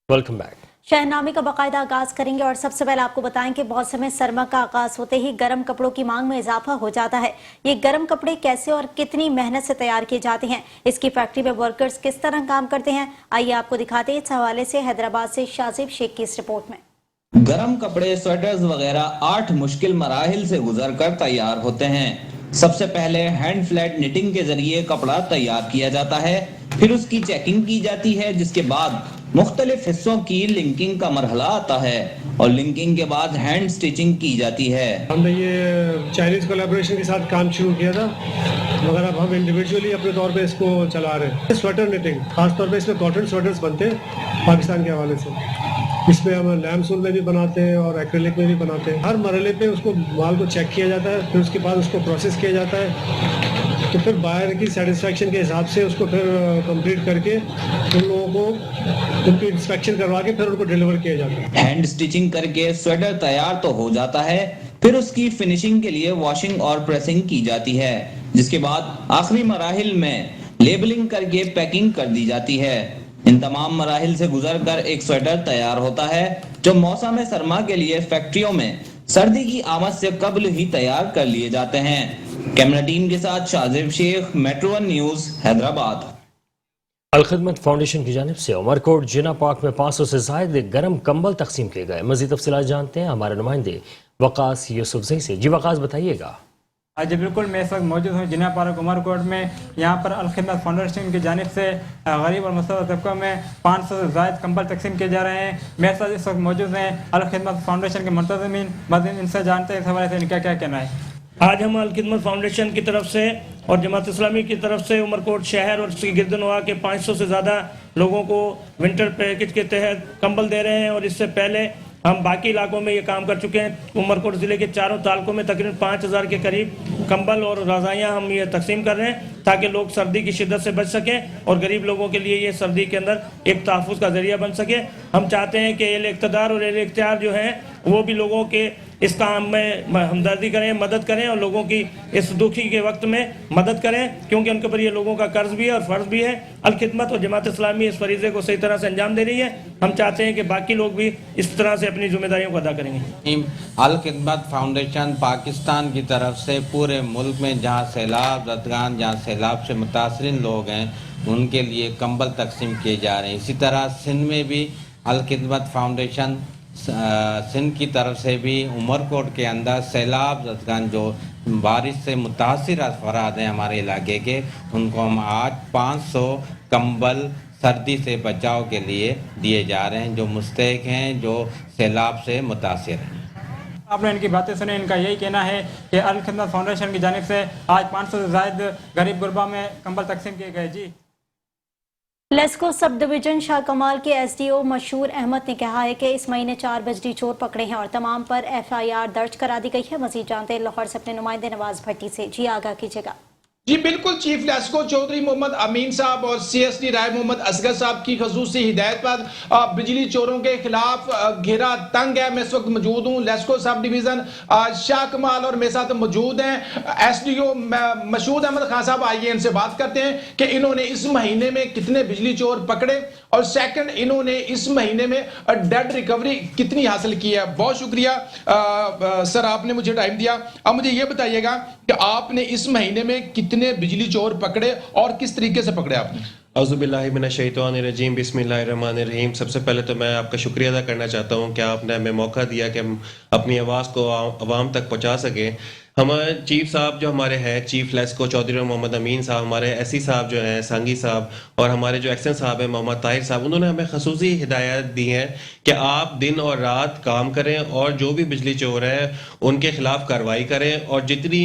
Welcome back. शहरनामे का बाकायदा आगाज करेंगे और सबसे पहले आपको बताएं कि मौसम सरमा का आगाज होते ही गर्म कपड़ों की मांग में इजाफा हो जाता है। ये गर्म कपड़े कैसे और कितनी मेहनत से तैयार किए जाते हैं, इसकी फैक्ट्री में वर्कर्स किस तरह काम करते हैं, आइए आपको दिखाते हैं। इस हवाले से हैदराबाद से शाजिब शेख की इस रिपोर्ट में। गरम कपड़े, स्वेटर्स वगैरह 8 मुश्किल मराहिल से गुजरकर तैयार होते हैं। सबसे पहले हैंड फ्लैट निटिंग के जरिए कपड़ा तैयार किया जाता है, फिर उसकी चेकिंग की जाती है, जिसके बाद मुख्तलिफ हिस्सों की लिंकिंग का मरहला आता है और लिंकिंग के बाद हैंड स्टिचिंग की जाती है। हमने ये चाइनीज कोलैबोरेशन के साथ काम शुरू किया था, मगर अब हम इंडिविजुअली अपने तौर पे इसको चला रहे हैं। स्वेटर निटिंग खास तौर पे इसमें कॉटन स्वेटर्स बनते हैं पाकिस्तान के हवाले से। इसमें हम लैम्सूल में भी बनाते हैं और एक्रेलिक में भी बनाते हैं। हर मरहले पे उसको माल को चेक किया जाता है, फिर उसके बाद उसको प्रोसेस किया जाता है, तो फिर बायर की सेटिस्फेक्शन के हिसाब से उसको फिर कंप्लीट करके उन लोगों को उनकी इंस्पेक्शन करवा के फिर उनको डिलीवर किया जाता है। हैंड स्टिचिंग करके स्वेटर तैयार तो हो जाता है, फिर उसकी फिनिशिंग के लिए वॉशिंग और प्रेसिंग की जाती है, जिसके बाद आखिरी मराहिल में लेबलिंग करके पैकिंग कर दी जाती है। इन तमाम मराहिल से गुजरकर एक स्वेटर तैयार होता है, जो मौसम सरमा के लिए फैक्ट्रियों में सर्दी की आमद से कबल ही तैयार कर लिए जाते हैं। कैमरा टीम के साथ Shajib Sheikh, metro 1 news, Hyderabad. Alkhidmat foundation की जानिब से उमरकोट जिना पार्क में 500 से ज्यादा गर्म कंबल तकसीम किए गए। मजीद तफसीलात जानते हैं हमारे नुमाइंदे वकास यूसुफजई से। जी वकास, बताइएगा। जी बिल्कुल, मैं इस वक्त मौजूद हूँ जिना पार्क उमरकोट में। यहाँ पर अलखिदमत फाउंडेशन की जानिब से गरीब और मुस्तफ़ा तबका में 500 से ज़ायद कंबल तकसीम किए जा रहे हैं। मेरे साथ इस वक्त मौजूद हैं अलखिदमत फाउंडेशन के मुंतज़मीन। मज़ीद इनसे जानते हैं इस हवाले से इनका क्या कहना है। आज हम अलखिदमत फाउंडेशन की तरफ से और जमात इस्लामी की तरफ से उमरकोट शहर और उसकी गिरदनवा के 500 से ज़्यादा लोगों को विंटर पैकेज के तहत कंबल दे रहे हैं और इससे पहले हम बाकी इलाकों में ये काम कर चुके हैं। उमरकोट ज़िले के चारों तालकों में तकरीबन 5000 के करीब कंबल और रज़ाइयाँ हम ये तकसीम कर रहे हैं ताकि लोग सर्दी की शिद्दत से बच सकें और गरीब लोगों के लिए ये सर्दी के अंदर एक तहफ़्फ़ुज़ का ज़रिया बन सके। हम चाहते हैं कि अहले इक़्तिदार और अहले इख्तियार जो हैं वो भी लोगों के इस काम में हमदर्दी करें, मदद करें और लोगों की इस दुखी के वक्त में मदद करें, क्योंकि उनके ऊपर ये लोगों का कर्ज भी है और फ़र्ज़ भी है। अलखिदमत और जमात इस्लामी इस फरीज़े को सही तरह से अंजाम दे रही है। हम चाहते हैं कि बाकी लोग भी इस तरह से अपनी जिम्मेदारियों को अदा करेंगे। अलखिदमत फाउंडेशन पाकिस्तान की तरफ से पूरे मुल्क में जहाँ सैलाब ज़दगान, जहाँ सैलाब से मुतासरीन लोग हैं, उनके लिए कंबल तकसीम किए जा रहे हैं। इसी तरह सिंध में भी अलखिदमत फाउंडेशन सिंध की तरफ से भी उमरकोट के अंदर सैलाब ज़दगान जो बारिश से मुतासिर अफराद हैं हमारे इलाके के, उनको हम आज 500 कंबल सर्दी से बचाव के लिए दिए जा रहे हैं, जो मुस्तहिक हैं, जो सैलाब से मुतासिर हैं। आपने इनकी बातें सुनी। इनका यही कहना है कि अलखिदमत फाउंडेशन की जानिब से आज 500 से ज़ायद गरीब गुरबा में कंबल तकसीम किए गए। जी लेस्को सब डिवीजन शाह कमाल के एसडीओ मशहूर अहमद ने कहा है कि इस महीने 4 बिजली चोर पकड़े हैं और तमाम पर एफआईआर दर्ज करा दी गई है। मजीद जानते हैं लाहौर से अपने नुमाइंदे नवाज भट्टी से। जी आगाह कीजिएगा। जी बिल्कुल, चीफ लेस्को चौधरी मोहम्मद अमीन साहब और सीएसडी राय मोहम्मद असगर साहब की खसूसी हिदायत पर बिजली चोरों के खिलाफ घेरा तंग है। मैं इस वक्त मौजूद हूँ लेस्को सब डिवीजन शाह कमाल और मेरे साथ मौजूद हैं एसडीओ मशहूर अहमद खान साहब। आइए इनसे बात करते हैं कि इन्होंने इस महीने में कितने बिजली चोर पकड़े और सेकंड इन्होंने इस महीने में डेड रिकवरी कितनी हासिल की है। बहुत शुक्रिया सर, आपने मुझे टाइम दिया। अब मुझे ये बताइएगा कि आपने इस महीने में कितने बिजली चोर पकड़े और किस तरीके से पकड़े आपने। औज़ुबिल्लाहिमिनश्शैतानिर्रजीम, बिस्मिल्लाहिर्रहमानिर्रहीम। सबसे पहले तो मैं आपका शुक्रिया अदा करना चाहता हूँ कि आपने हमें मौका दिया कि हम अपनी आवाज़ को आवाम तक पहुँचा सकें। हमारे चीफ साहब जो हमारे हैं, चीफ लेस्को चौधरी मोहम्मद अमीन साहब, हमारे एससी साहब जो हैं सांगी साहब, और हमारे जो एक्शन साहब हैं मोहम्मद ताहिर साहब, उन्होंने हमें खसूसी हिदायत दी हैं कि आप दिन और रात काम करें और जो भी बिजली चोर हैं उनके खिलाफ कार्रवाई करें और जितनी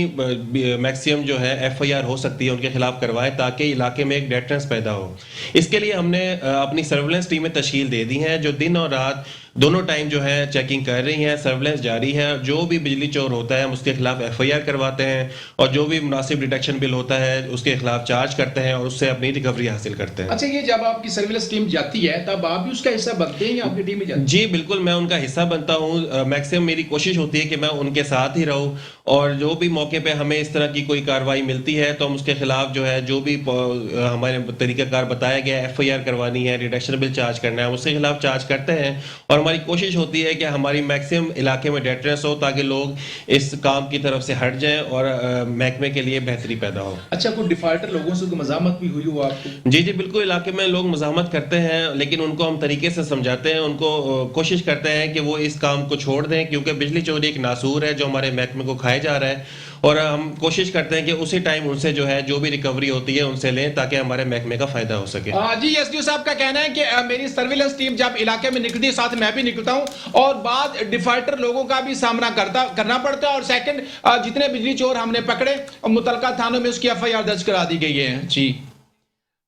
मैक्सिमम जो है एफआईआर हो सकती है उनके खिलाफ करवाएं ताकि इलाके में एक डेटरेंस पैदा हो। इसके लिए हमने अपनी सर्विलेंस टीमें तश्कील दे दी हैं जो दिन और रात दोनों टाइम जो है चेकिंग कर रही हैं, सर्विलेंस जारी है। जो भी बिजली चोर होता है हम उसके खिलाफ एफआईआर करवाते हैं और जो भी मुनासिब डिटेक्शन बिल होता है उसके खिलाफ चार्ज करते हैं और उससे अपनी रिकवरी हासिल करते हैं। अच्छा, ये जब आपकी सर्विलेंस टीम जाती है तब आप भी उसका हिस्सा बनते हैं या आपकी टीम ही जाती है? जी बिल्कुल, मैं उनका हिस्सा बनता हूँ। मैक्सिमम मेरी कोशिश होती है कि मैं उनके साथ ही रहूँ اور جو بھی موقع پہ ہمیں اس طرح کی کوئی کارروائی ملتی ہے تو ہم اس کے خلاف جو ہے جو بھی ہمارے طریقہ کار بتایا گیا ہے FIR کروانی ہے, ریڈکشنبل چارج کرنا ہے, اس کے خلاف چارج کرتے ہیں. اور ہماری کوشش ہوتی ہے کہ ہماری میکسیمم علاقے میں ڈیٹرنس ہو تاکہ لوگ اس کام کی طرف سے ہٹ جائیں اور محکمے کے لیے بہتری پیدا ہو. اچھا, کوئی ڈیفالٹر لوگوں سے کوئی مزاحمت بھی ہوئی ہو آپ کو؟ جی بالکل, علاقے میں لوگ مزاحمت کرتے ہیں لیکن ان کو ہم طریقے سے سمجھاتے ہیں, ان کو کوشش کرتے ہیں کہ وہ اس کام کو چھوڑ دیں کیونکہ بجلی چوری ایک ناسور ہے جو ہمارے محکمے کو کھائے جا رہا ہے, اور ہم کوشش کرتے ہیں کہ اسی ٹائم ان سے جو ہے جو بھی ریکوری ہوتی ہے ان سے لیں تاکہ ہمارے محکمے کا فائدہ ہو سکے. جی SDO صاحب کا کہنا ہے کہ میری سرویلنس ٹیم جب علاقے میں نکلتی ہے ساتھ میں بھی نکلتا ہوں اور بعض ڈیفالٹر لوگوں کا بھی سامنا کرنا پڑتا ہے, اور سیکنڈ جتنے بجلی چور ہم نے پکڑے متعلقہ تھانوں میں اس کی FIR درج کرا دی گئی ہے. جی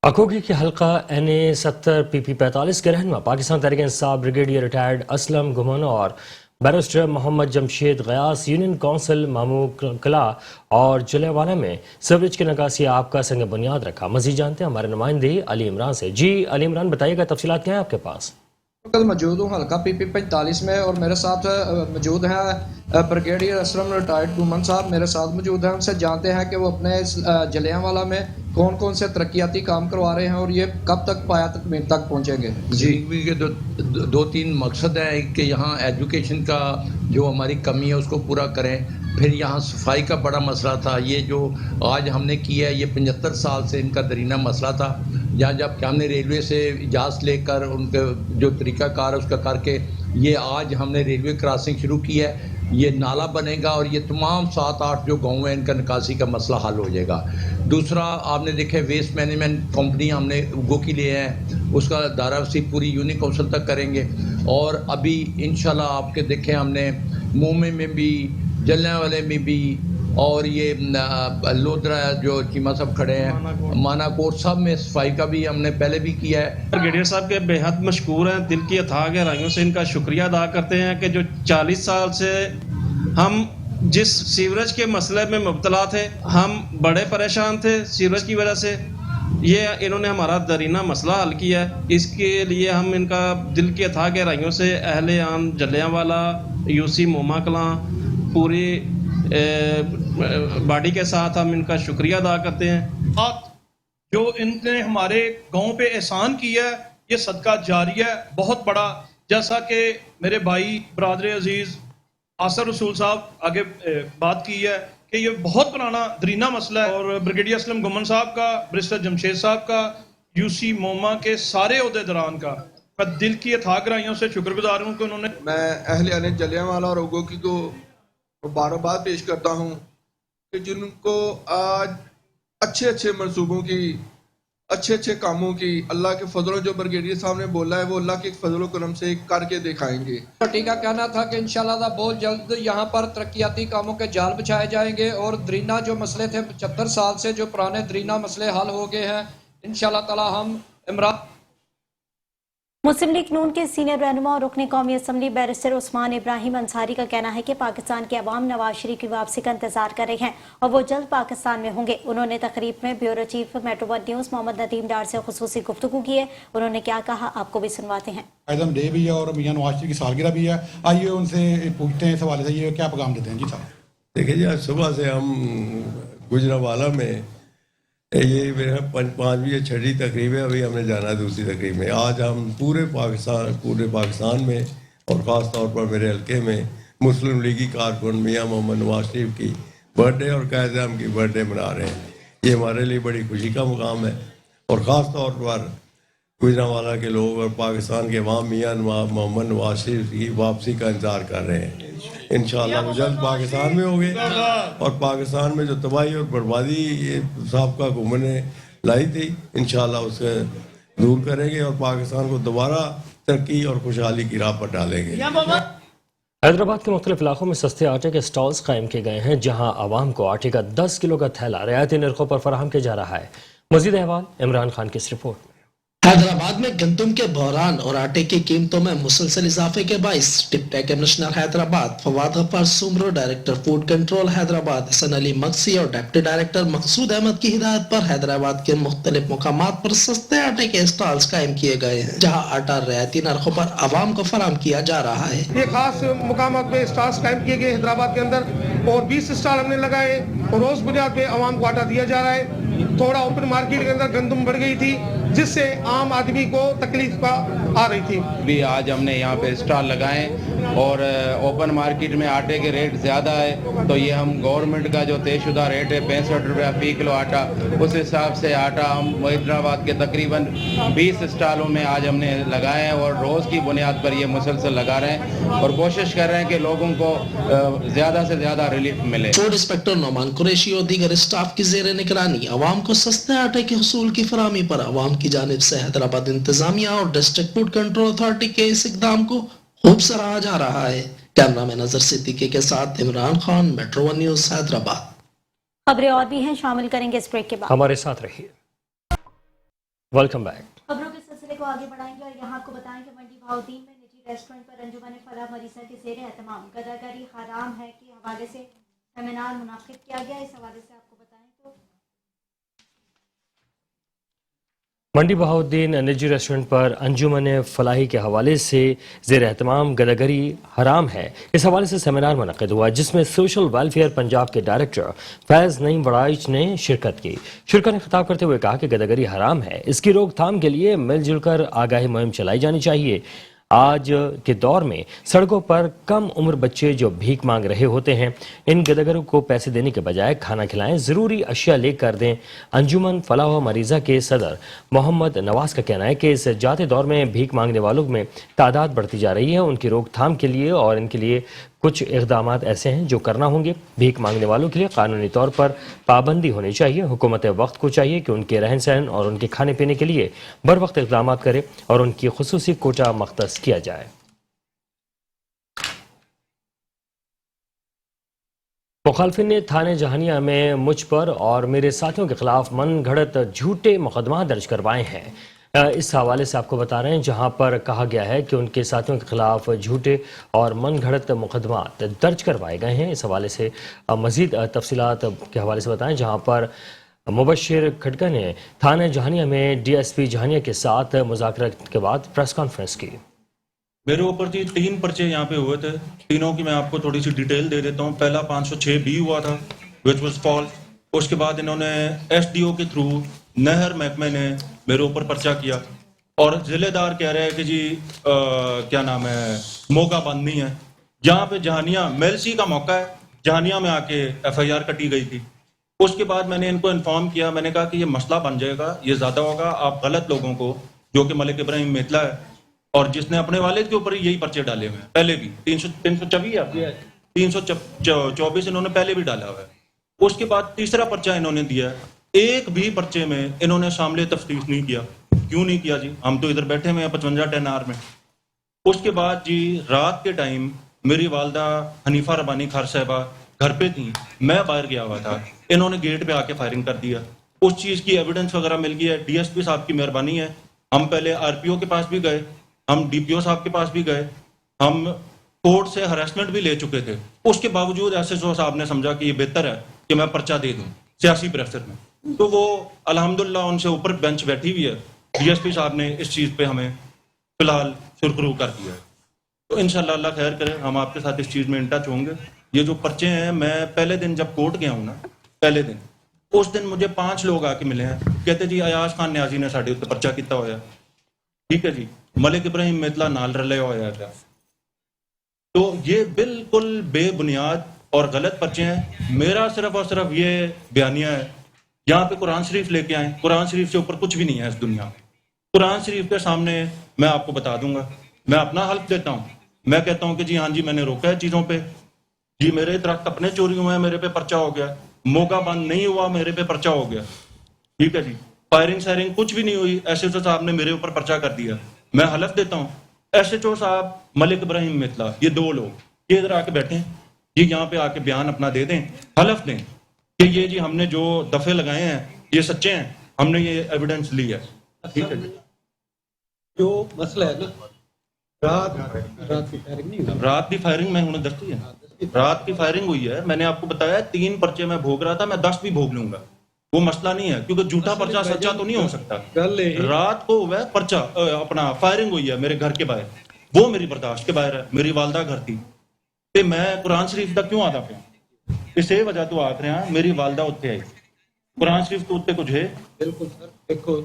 اکوگی کے حلقہ NA 70 PP 45 کے رہنما پاکستان تحریک انصاف بریگیڈیئر ریٹائرڈ اسلم گھمن اور بیرسٹر محمد جمشید غیاث یونین کونسل مامو کلا اور جلیوالا میں سیوریج کی نکاسی آپ کا سنگ بنیاد رکھا. مزید جانتے ہیں ہمارے نمائندے علی عمران سے. جی علی عمران, بتائیے گا تفصیلات کیا ہیں آپ کے پاس؟ موجود ہوں حلقہ PP 45 میں اور میرے ساتھ موجود ہیں بریگیڈیئر اسلم ریٹائرڈ گھمن صاحب میرے ساتھ موجود ہیں. ان سے جانتے ہیں کہ وہ اپنے جلیانوالا میں کون کون سے ترقیاتی کام کروا رہے ہیں اور یہ کب تک پایا تکمیل تک پہنچیں گے. جی کے دو تین مقصد ہے کہ یہاں ایجوکیشن کا جو ہماری کمی ہے اس کو پورا کریں, پھر یہاں صفائی کا بڑا مسئلہ تھا, یہ جو آج ہم نے کیا ہے یہ 75 سال سے ان کا درینہ مسئلہ تھا. جہاں جب کہ ہم نے ریلوے سے اجازت لے کر ان کے جو طریقہ کار ہے اس کا کر کے یہ آج ہم نے ریلوے کراسنگ شروع کی ہے, یہ نالا بنے گا اور یہ تمام 7-8 جو گاؤں ہیں ان کا نکاسی کا مسئلہ حل ہو جائے گا. دوسرا آپ نے دیکھے ویسٹ مینجمنٹ کمپنی ہم نے اگو کی لیے ہیں, اس کا دائرہ وسیع پوری یونین کونسل تک کریں گے. اور ابھی انشاءاللہ آپ کے دیکھیں ہم نے مومے میں بھی جلیانوالے میں بھی اور یہ لودرا جو چیمہ صاحب کھڑے ہیں مانا کوٹ صاحب میں صفائی کا بھی ہم نے پہلے بھی کیا ہے. بریگیڈیئر صاحب کے بے حد مشکور ہیں, دل کی اتھاہ گہرائیوں سے ان کا شکریہ ادا کرتے ہیں کہ جو 40 سال سے ہم جس سیوریج کے مسئلے میں مبتلا تھے, ہم بڑے پریشان تھے سیوریج کی وجہ سے, یہ انہوں نے ہمارا درینہ مسئلہ حل کیا ہے. اس کے لیے ہم ان کا دل کی اتھاہ گہرائیوں سے اہل عام جلیانوالا UC موما کلاں پوری باڈی کے ساتھ ہم ان کا شکریہ ادا کرتے ہیں. جو ان نے ہمارے گاؤں پہ احسان کیا ہے یہ صدقہ جاریہ ہے بہت بڑا, جیسا کہ میرے بھائی برادر عزیز آصر رسول صاحب آگے بات کی ہے کہ یہ بہت پرانا درینہ مسئلہ ہے. اور بریگیڈیئر اسلم گھمن صاحب کا, بیرسٹر جمشید صاحب کا, UC موما کے سارے عہدیداران کا میں دل کی اتھاہ گہرائیوں سے شکر گزار ہوں کہ انہوں نے. میں اہل جلیانوالا اور اوگوکی کو مبارکباد پیش کرتا ہوں کہ جن کو آج اچھے منصوبوں کی اچھے کاموں کی اللہ کے فضل جو بریگیڈیئر صاحب نے بولا ہے وہ اللہ کے فضل و کرم سے کر کے دکھائیں گے. پارٹی کا کہنا تھا کہ انشاءاللہ بہت جلد یہاں پر ترقیاتی کاموں کے جال بچھائے جائیں گے اور درینہ جو مسئلے تھے 75 سال سے جو پرانے درینہ مسئلے حل ہو گئے ہیں انشاءاللہ تعالی. ہم عمران مسلم لیگ نون کے سینئر رہنما اور رکن قومی اسمبلی بیرسٹر عثمان ابراہیم انصاری کا کہنا ہے کہ پاکستان کے عوام نواز شریف کی واپسی کا انتظار کر رہے ہیں اور وہ جلد پاکستان میں ہوں گے. انہوں نے تقریب میں bureau chief Metro one news Muhammad Nadeem Dar سے خصوصی گفتگو کی ہے. انہوں نے کیا کہا آپ کو بھی سنواتے ہیں. اعظم ڈے بھی ہے اور میاں نواز شریف کی سالگرہ بھی ہے, آئیے ان سے پوچھتے ہیں اس حوالے سے یہ کیا پیغام دیتے ہیں. جی صاحب دیکھیں جی, آج صبح سے ہم گجرانوالہ میں یہ میرا 5ویں یا 6ٹھی تقریب ہے, ابھی ہم نے جانا ہے دوسری تقریب میں. آج ہم پورے پاکستان میں اور خاص طور پر میرے حلقے میں مسلم لیگی کارکن میاں محمد نواز شریف کی برتھ ڈے اور قائد اعظم کی برتھ ڈے منا رہے ہیں. یہ ہمارے لیے بڑی خوشی کا مقام ہے اور خاص طور پر گجرانوالہ کے لوگ اور پاکستان کے عوام میاں محمد نواز شریف کی واپسی کا انتظار کر رہے ہیں. انشاءاللہ وہ جلد پاکستان میں ہوں گے اور پاکستان میں جو تباہی اور بربادی یہ سابقہ حکومت نے لائی تھی انشاءاللہ اس سے دور کریں گے اور پاکستان کو دوبارہ ترقی اور خوشحالی کی راہ پر ڈالیں گے. حیدرآباد کے مختلف علاقوں میں سستے آٹے کے سٹالز قائم کیے گئے ہیں جہاں عوام کو آٹے کا 10 کلو کا تھیلا رعایتی نرخوں پر فراہم کیا جا رہا ہے. مزید احوال عمران خان کی اس رپورٹ میں. हैदराबाद में गंदम के बहरान और आटे की कीमतों में मुसलसल इजाफे के बाइस deputy commissioner Hyderabad Fawad Ghaffar Soomro, director food control Hyderabad Hassan Ali Maksi और डिप्टी डायरेक्टर मकसूद अहमद की हिदायत पर हैदराबाद के मुख्तलिफ मुकामात पर सस्ते आटे के स्टॉल्स कायम किए गए हैं, जहां आटा रियायती नरखों पर आवाम को फराहम किया जा रहा है। ये खास मुकामात पे स्टॉल्स कायम किए गए हैदराबाद के अंदर और 20 स्टॉल हमने लगाए और रोज बुनियाद पे आवाम को आटा दिया जा रहा है। थोड़ा ओपन मार्केट के अंदर गंदम बढ़ गई थी जिससे आम आदमी को तकलीफ आ रही थी। भी आज हमने यहाँ पे स्टॉल लगाए और ओपन मार्केट में आटे के रेट ज़्यादा है, तो ये हम गवर्नमेंट का जो तयशुदा रेट है 65 रुपया फी किलो आटा, उस हिसाब से आटा हम हैदराबाद के तकरीबन 20 स्टॉलों में आज हमने लगाए हैं और रोज़ की बुनियाद पर ये मुसलसल लगा रहे हैं और कोशिश कर रहे हैं कि लोगों को ज़्यादा से ज़्यादा रिलीफ मिले। फूड इंस्पेक्टर नोमान कुरैशी और दीगर स्टाफ की जेर निगरानी आवाम को सस्ते आटे के हुसूल की फराहमी पर आवाम की जानिब से हैदराबाद इंतजामिया और डिस्ट्रिक्ट फूड कंट्रोल अथॉरिटी के इस इकदाम को खूब सराहा जा रहा है। कैमरा मैन नजर सिद्दीकी के साथ Imran Khan, metro one news Hyderabad. खबरें और भी हैं, शामिल करेंगे इस ब्रेक के बाद। हमारे साथ रहिए। Welcome back. खबरों के सिलसिले को आगे बढ़ाएंगे और यहाँ आपको बताएंगे मंडी बहाउद्दीन में निजी रेस्टोरेंट पर अंजुमन फलाह मरीजा के जेर एहतमाम गदागरी हराम है के हवाले से सेमिनार मुनाकिद किया गया। इस हवाले से आपको बताएं तो मंडी बहाउद्दीन निजी रेस्टोरेंट पर अंजुमन फलाही के हवाले से ज़ेर एहतमाम गदागरी हराम है, इस हवाले से सेमिनार मुनक़िद हुआ जिसमें सोशल वेलफेयर पंजाब के डायरेक्टर फैज़ नईम वड़ाइच ने शिरकत की। शिरकत ने खिताब करते हुए कहा कि गदागरी हराम है, इसकी रोकथाम के लिए मिलजुल कर आगाही मुहिम चलाई जानी चाहिए। आज के दौर में सड़कों पर कम उम्र बच्चे जो भीख मांग रहे होते हैं, इन गदागरों को पैसे देने के बजाय खाना खिलाएं, ज़रूरी अशिया लेकर दें। अंजुमन फलाह मरीज़ा के सदर मोहम्मद नवाज का कहना है कि इस जाते दौर में भीख मांगने वालों में तादाद बढ़ती जा रही है। उनकी रोकथाम के लिए और इनके लिए कुछ इक़दामात ऐसे हैं जो करना होंगे। भीख मांगने वालों के लिए कानूनी तौर पर पाबंदी होनी चाहिए। हुकूमत वक्त को चाहिए कि उनके रहन सहन और उनके खाने पीने के लिए बर वक्त इक़दामात करे और उनकी खुसूसी कोटा मख्तस किया जाए। मुखालफिन ने थाने जहानिया में मुझ पर और मेरे साथियों के खिलाफ मन घड़त झूठे मुकदमा दर्ज करवाए हैं। इस हवाले से आपको बता रहे हैं, जहां पर कहा गया है कि उनके साथियों के खिलाफ झूठे और मन घड़त मुकदमा दर्ज करवाए गए हैं। इस हवाले से मजीद तफसीलात के हवाले से बताएं, जहां पर मुबशिर खटका ने थाना जहानिया में DSP जहानिया के साथ मुज़ाकरत के बाद प्रेस कॉन्फ्रेंस की। मेरे ऊपर जी 3 पर्चे यहाँ पे हुए थे, तीनों की मैं आपको थोड़ी सी डिटेल दे देता हूँ। पहला 506B हुआ था विच वॉज फॉल्स। उसके बाद इन्होंने SDO के थ्रू नहर महकमे ने मेरे ऊपर पर्चा किया और जिलेदार कह रहे हैं कि जी क्या नाम है, मौका बंद नहीं है। जहाँ पे जहानिया मेलसी का मौका है, जहानिया में आके FIR कटी गई थी। उसके बाद मैंने इनको इन्फॉर्म किया, मैंने कहा कि ये मसला बन जाएगा, ये ज़्यादा होगा, आप गलत लोगों को, जो कि मलिक इब्राहिम मेतला है और जिसने अपने वालिद के ऊपर यही पर्चे डाले हुए हैं, पहले भी 324 इन्होंने पहले भी डाला हुआ है। उसके बाद तीसरा पर्चा इन्होंने दिया है, एक भी पर्चे में इन्होंने शामिल तफ्तीश नहीं किया। क्यों नहीं किया जी? हम तो इधर बैठे हुए हैं 55 10R में। उसके बाद जी रात के टाइम मेरी वालदा हनीफा रबानी खार साहबा घर पे थी, मैं बाहर गया हुआ था, इन्होंने गेट पे आके फायरिंग कर दिया। उस चीज़ की एविडेंस वगैरह मिल गई है। DSP साहब की मेहरबानी है, हम पहले RPO के पास भी गए, हम DPO साहब के पास भी गए, हम कोर्ट से हरासमेंट भी ले चुके थे। उसके बावजूद SSO साहब ने समझा कि ये बेहतर है कि मैं पर्चा दे दूं सियासी प्रेशर में, तो वो अल्हम्दुलिल्लाह उनसे ऊपर बेंच बैठी हुई है। DSP साहब ने इस चीज़ पे हमें फिलहाल सुरखरू कर दिया है, तो इंशाल्लाह अल्लाह खैर करे, हम आपके साथ इस चीज़ में इन टच होंगे। ये जो पर्चे हैं, मैं पहले दिन जब कोर्ट गया हूँ ना, पहले दिन उस दिन मुझे 5 लोग आके मिले हैं, कहते जी अयाज खान न्याजी ने साढ़े उत्ते पर्चा किया होया। ठीक है जी, मलिक इब्राहिम मेतला नाल रले होया था। तो ये बिल्कुल बेबुनियाद और गलत पर्चे हैं। मेरा सिर्फ और सिर्फ ये बयानिया है, यहाँ पे कुरान शरीफ लेके आए, कुरान शरीफ से ऊपर कुछ भी नहीं है इस दुनिया में। कुरान शरीफ के सामने मैं आपको बता दूंगा, मैं अपना हल्फ देता हूँ, मैं कहता हूँ कि जी हाँ जी मैंने रोका है चीज़ों पे, जी मेरे दरख्त अपने चोरी हुए हैं, मेरे पे पर्चा हो गया, मौका बंद नहीं हुआ, मेरे पे पर्चा हो गया। ठीक है जी, फायरिंग सायरिंग कुछ भी नहीं हुई, SSO साहब ने मेरे ऊपर पर्चा कर दिया। मैं हलफ देता हूँ, SHO साहब, मलिक इब्राहिम मेतला, ये 2 लोग ये इधर आके बैठे हैं, ये यहाँ पे आके बयान अपना दे दें, हलफ दें कि ये जी हमने जो दफे लगाए हैं ये सच्चे हैं, हमने ये एविडेंस ली है। ठीक है जी, जो मसला है ना, रात की फायरिंग नहीं हुई। रात की फायरिंग में उन्हें दस्ती है, रात की फायरिंग हुई है। मैंने आपको बताया 3 पर्चे मैं भोग रहा था, मैं 10 भी भोग लूंगा, वो मसला नहीं है, क्योंकि झूठा पर्चा सच्चा तो नहीं हो सकता। रात को हुआ पर्चा अपना फायरिंग हुई है मेरे घर के बाहर, वो मेरी बर्दाश्त के बाहर है। मेरी वालदा घर थी ते मैं कुरान शरीफ का क्यों आता पिया, इसे वजह तो आख रहा मेरी वालदा उत्ते आई, कुरान शरीफ तो उत्ते कुछ है। बिल्कुल सर, देखो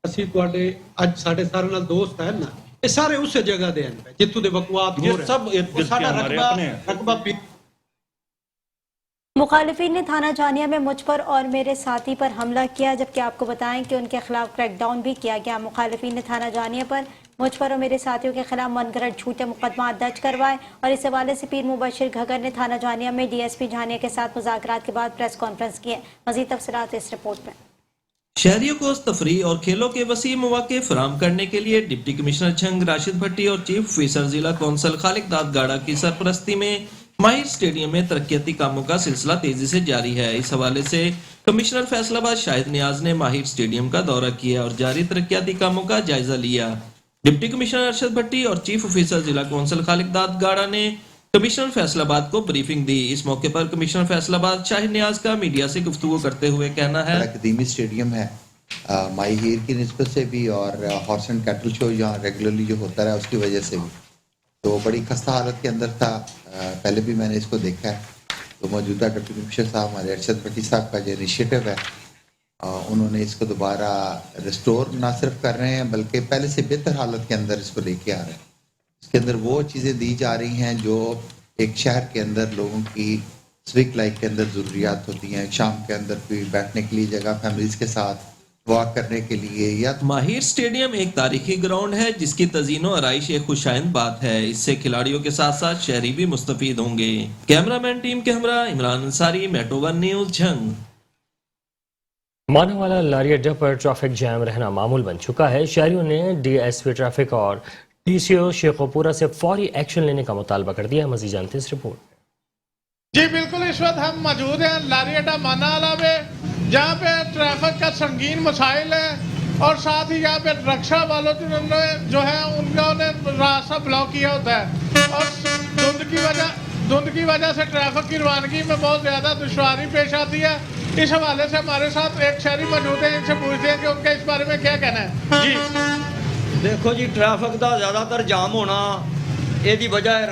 ਅਸੀਂ ਤੁਹਾਡੇ ਅੱਜ ਸਾਡੇ ਸਾਰੇ ਨਾਲ ਦੋਸਤ ਹੈ ਨਾ, ਇਹ ਸਾਰੇ ਉਸੇ ਜਗ੍ਹਾ ਦੇ ਹਨ ਜਿੱਥੋਂ ਦੇ ਵਕਵਾਤ ਹੋ ਰਹੇ सब ਸਾਡਾ हमारे ਰਕਬਾ अपने हैं। मुखालिफिन ने थाना जानिया में मुझ पर और मेरे साथी पर हमला किया, जबकि आपको बताएं कि उनके खिलाफ क्रैकडाउन भी किया गया। मुखालिफिन ने थाना जानिया पर मुझ पर और मेरे साथियों के खिलाफ मनगढ़ंत झूठे मुकदमा दर्ज करवाए और इस हवाले से पीर मुबशिर घगर ने थाना जानिया में डीएसपी जानिया के साथ मुज़ाकरात के बाद प्रेस कॉन्फ्रेंस की है। मज़ीद तफसीलात इस रिपोर्ट में। शहरियों को तफरी और खेलों के वसी मौके फराहम करने के लिए डिप्टी कमिश्नर झंग राशिद भट्टी और चीफ ऑफिसर जिला कौंसल खालिक दाद गाड़ा की सरपरस्ती में माहिर स्टेडियम में तरक्याती कामों का सिलसिला तेजी से जारी है। इस हवाले से कमिश्नर फैसलाबाद शाहिद नियाज ने माहिर स्टेडियम का दौरा किया और जारी तरक्याती कामों का जायजा लिया। डिप्टी कमिश्नर अरशद भट्टी और चीफ ऑफिसर जिला कौंसल खालिक दाद गाड़ा ने कमिश्नर फैसलाबाद को ब्रीफिंग दी। इस मौके पर कमिश्नर फैसलाबाद शाहिद नियाज का मीडिया से गुफ्तगू करते हुए कहना है, कदीमी स्टेडियम है माई हीर की निस्बत से भी और हॉर्स एंड कैटल शो यहाँ रेगुलरली जो होता रहा उसकी वजह से भी तो बड़ी खस्ता हालत के अंदर था। पहले भी मैंने इसको देखा है। तो मौजूदा डिप्टी कमिश्नर साहब हमारे अरशद भट्टी साहब का जो इनिशिएटिव है उन्होंने इसको दोबारा रिस्टोर ना सिर्फ कर रहे हैं बल्कि पहले से बेहतर हालत के अंदर इसको लेके आ रहे हैं। इसके अंदर वो चीज़ें दी जा रही हैं जो एक शहर के अंदर लोगों की सिविक लाइफ के अंदर ज़रूरियात होती हैं। शाम के अंदर भी बैठने के लिए जगह, फैमिलीज़ के साथ वॉक करने के लिए या माहिर स्टेडियम एक तारीखी ग्राउंड है जिसकी तज़ीनो आराइश एक खुशाइंद बात है। इससे खिलाड़ियों के साथ साथ शहरी भी मुस्तफीद होंगे। कैमरामैन टीम के हमरा इमरान अंसारी, मेट्रो 1 न्यूज़, झंग। मानावाला लारी अड्डा पर ट्रैफिक जैम रहना मामूल बन चुका है। शहरियों ने डीएसपी ट्रैफिक और टीसीओ शेखोपुरा से फौरी एक्शन लेने का मुतालबा कर दिया। मज़ीद जानते हैं इस रिपोर्ट में। जी बिल्कुल, इस वक्त हम मौजूद हैं लारी अड्डा मानावाला में, जहाँ पे ट्रैफिक का संगीन मसाइल है और साथ ही यहाँ पे रक्षा वालों ने जो है उन्होंने रास्ता ब्लॉक किया होता है और धुंध की वजह से ट्रैफिक की रवानगी में बहुत ज़्यादा दुश्वारी पेश आती है। इस हवाले से हमारे साथ एक शहरी मौजूद है, इनसे पूछते हैं कि उनका इस बारे में क्या कहना है। जी देखो जी, ट्रैफिक का ज़्यादातर जाम होना ਇਹਦੀ ਵਜ੍ਹਾ ਹੈ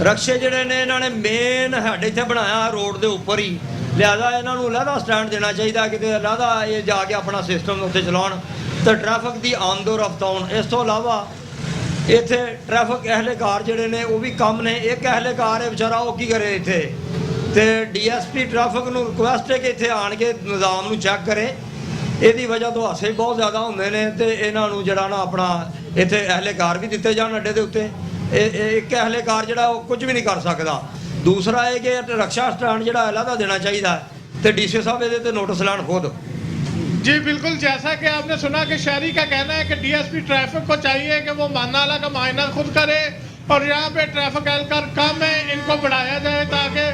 ਰਕਸ਼ੇ ਜਿਹੜੇ ਨੇ ਇਹਨਾਂ ਨੇ ਮੇਨ ਸਾਡੇ ਇੱਥੇ ਬਣਾਇਆ ਰੋਡ ਦੇ ਉੱਪਰ ਹੀ, ਲਿਆਦਾ ਇਹਨਾਂ ਨੂੰ ਲਹਿਦਾ ਸਟੈਂਡ ਦੇਣਾ ਚਾਹੀਦਾ ਕਿਤੇ ਲਹਿਦਾ ਇਹ ਜਾ ਕੇ ਆਪਣਾ ਸਿਸਟਮ ਉੱਥੇ ਚਲਾਉਣ ਤੇ ਟ੍ਰੈਫਿਕ ਦੀ ਆਮਦੋ ਰਫਤ ਹੋਣ। ਇਸ ਤੋਂ ਇਲਾਵਾ ਇੱਥੇ ਟ੍ਰੈਫਿਕ ਅਹਿਲਕਾਰ ਜਿਹੜੇ ਨੇ ਉਹ ਵੀ ਕਮ ਨੇ। ਇੱਕ ਅਹਿਲਕਾਰ ਹੈ ਵਿਚਾਰਾ, ਉਹ ਕੀ ਕਰੇ ਇੱਥੇ, ਤੇ ਡੀਐਸਪੀ ਟ੍ਰੈਫਿਕ ਨੂੰ ਰਿਕੁਐਸਟ ਹੈ ਕਿ ਇੱਥੇ ਆਣ ਕੇ ਨਿਜ਼ਾਮ ਨੂੰ ਚੈੱਕ ਕਰੇ। ਇਹਦੀ ਵਜ੍ਹਾ ਤੋਂ ਹਾਸੇ ਬਹੁਤ ਜ਼ਿਆਦਾ ਹੁੰਦੇ ਨੇ ਤੇ ਇਹਨਾਂ ਨੂੰ ਜਿਹੜਾ ਨਾ ਆਪਣਾ ਇੱਥੇ ਅਹਿਲਕਾਰ ਵੀ ਦਿੱਤੇ ਜਾਣ ਅੱਡੇ ਦੇ ਉੱਤੇ। ਇੱਕ ਅਹਿਲਕਾਰ ਜਿਹੜਾ ਉਹ ਕੁਝ ਵੀ ਨਹੀਂ ਕਰ ਸਕਦਾ। ਦੂਸਰਾ ਇਹ ਕਿ ਰਕਸ਼ਾ ਸਟੈਂਡ ਜਿਹੜਾ ਅਲੱਗਾ देना चाहिए तो डीसी साहब ਇਹਦੇ ਤੇ ਨੋਟਿਸ ਲਾਣ ਖੁਦ। जी बिल्कुल, जैसा कि आपने सुना कि शहरी का कहना है कि डीएसपी ट्रैफिक को चाहिए कि वो मानावाला का मुआयना खुद करे और यहाँ पे ट्रैफिक एहलकार कम है, इनको बढ़ाया जाए ताकि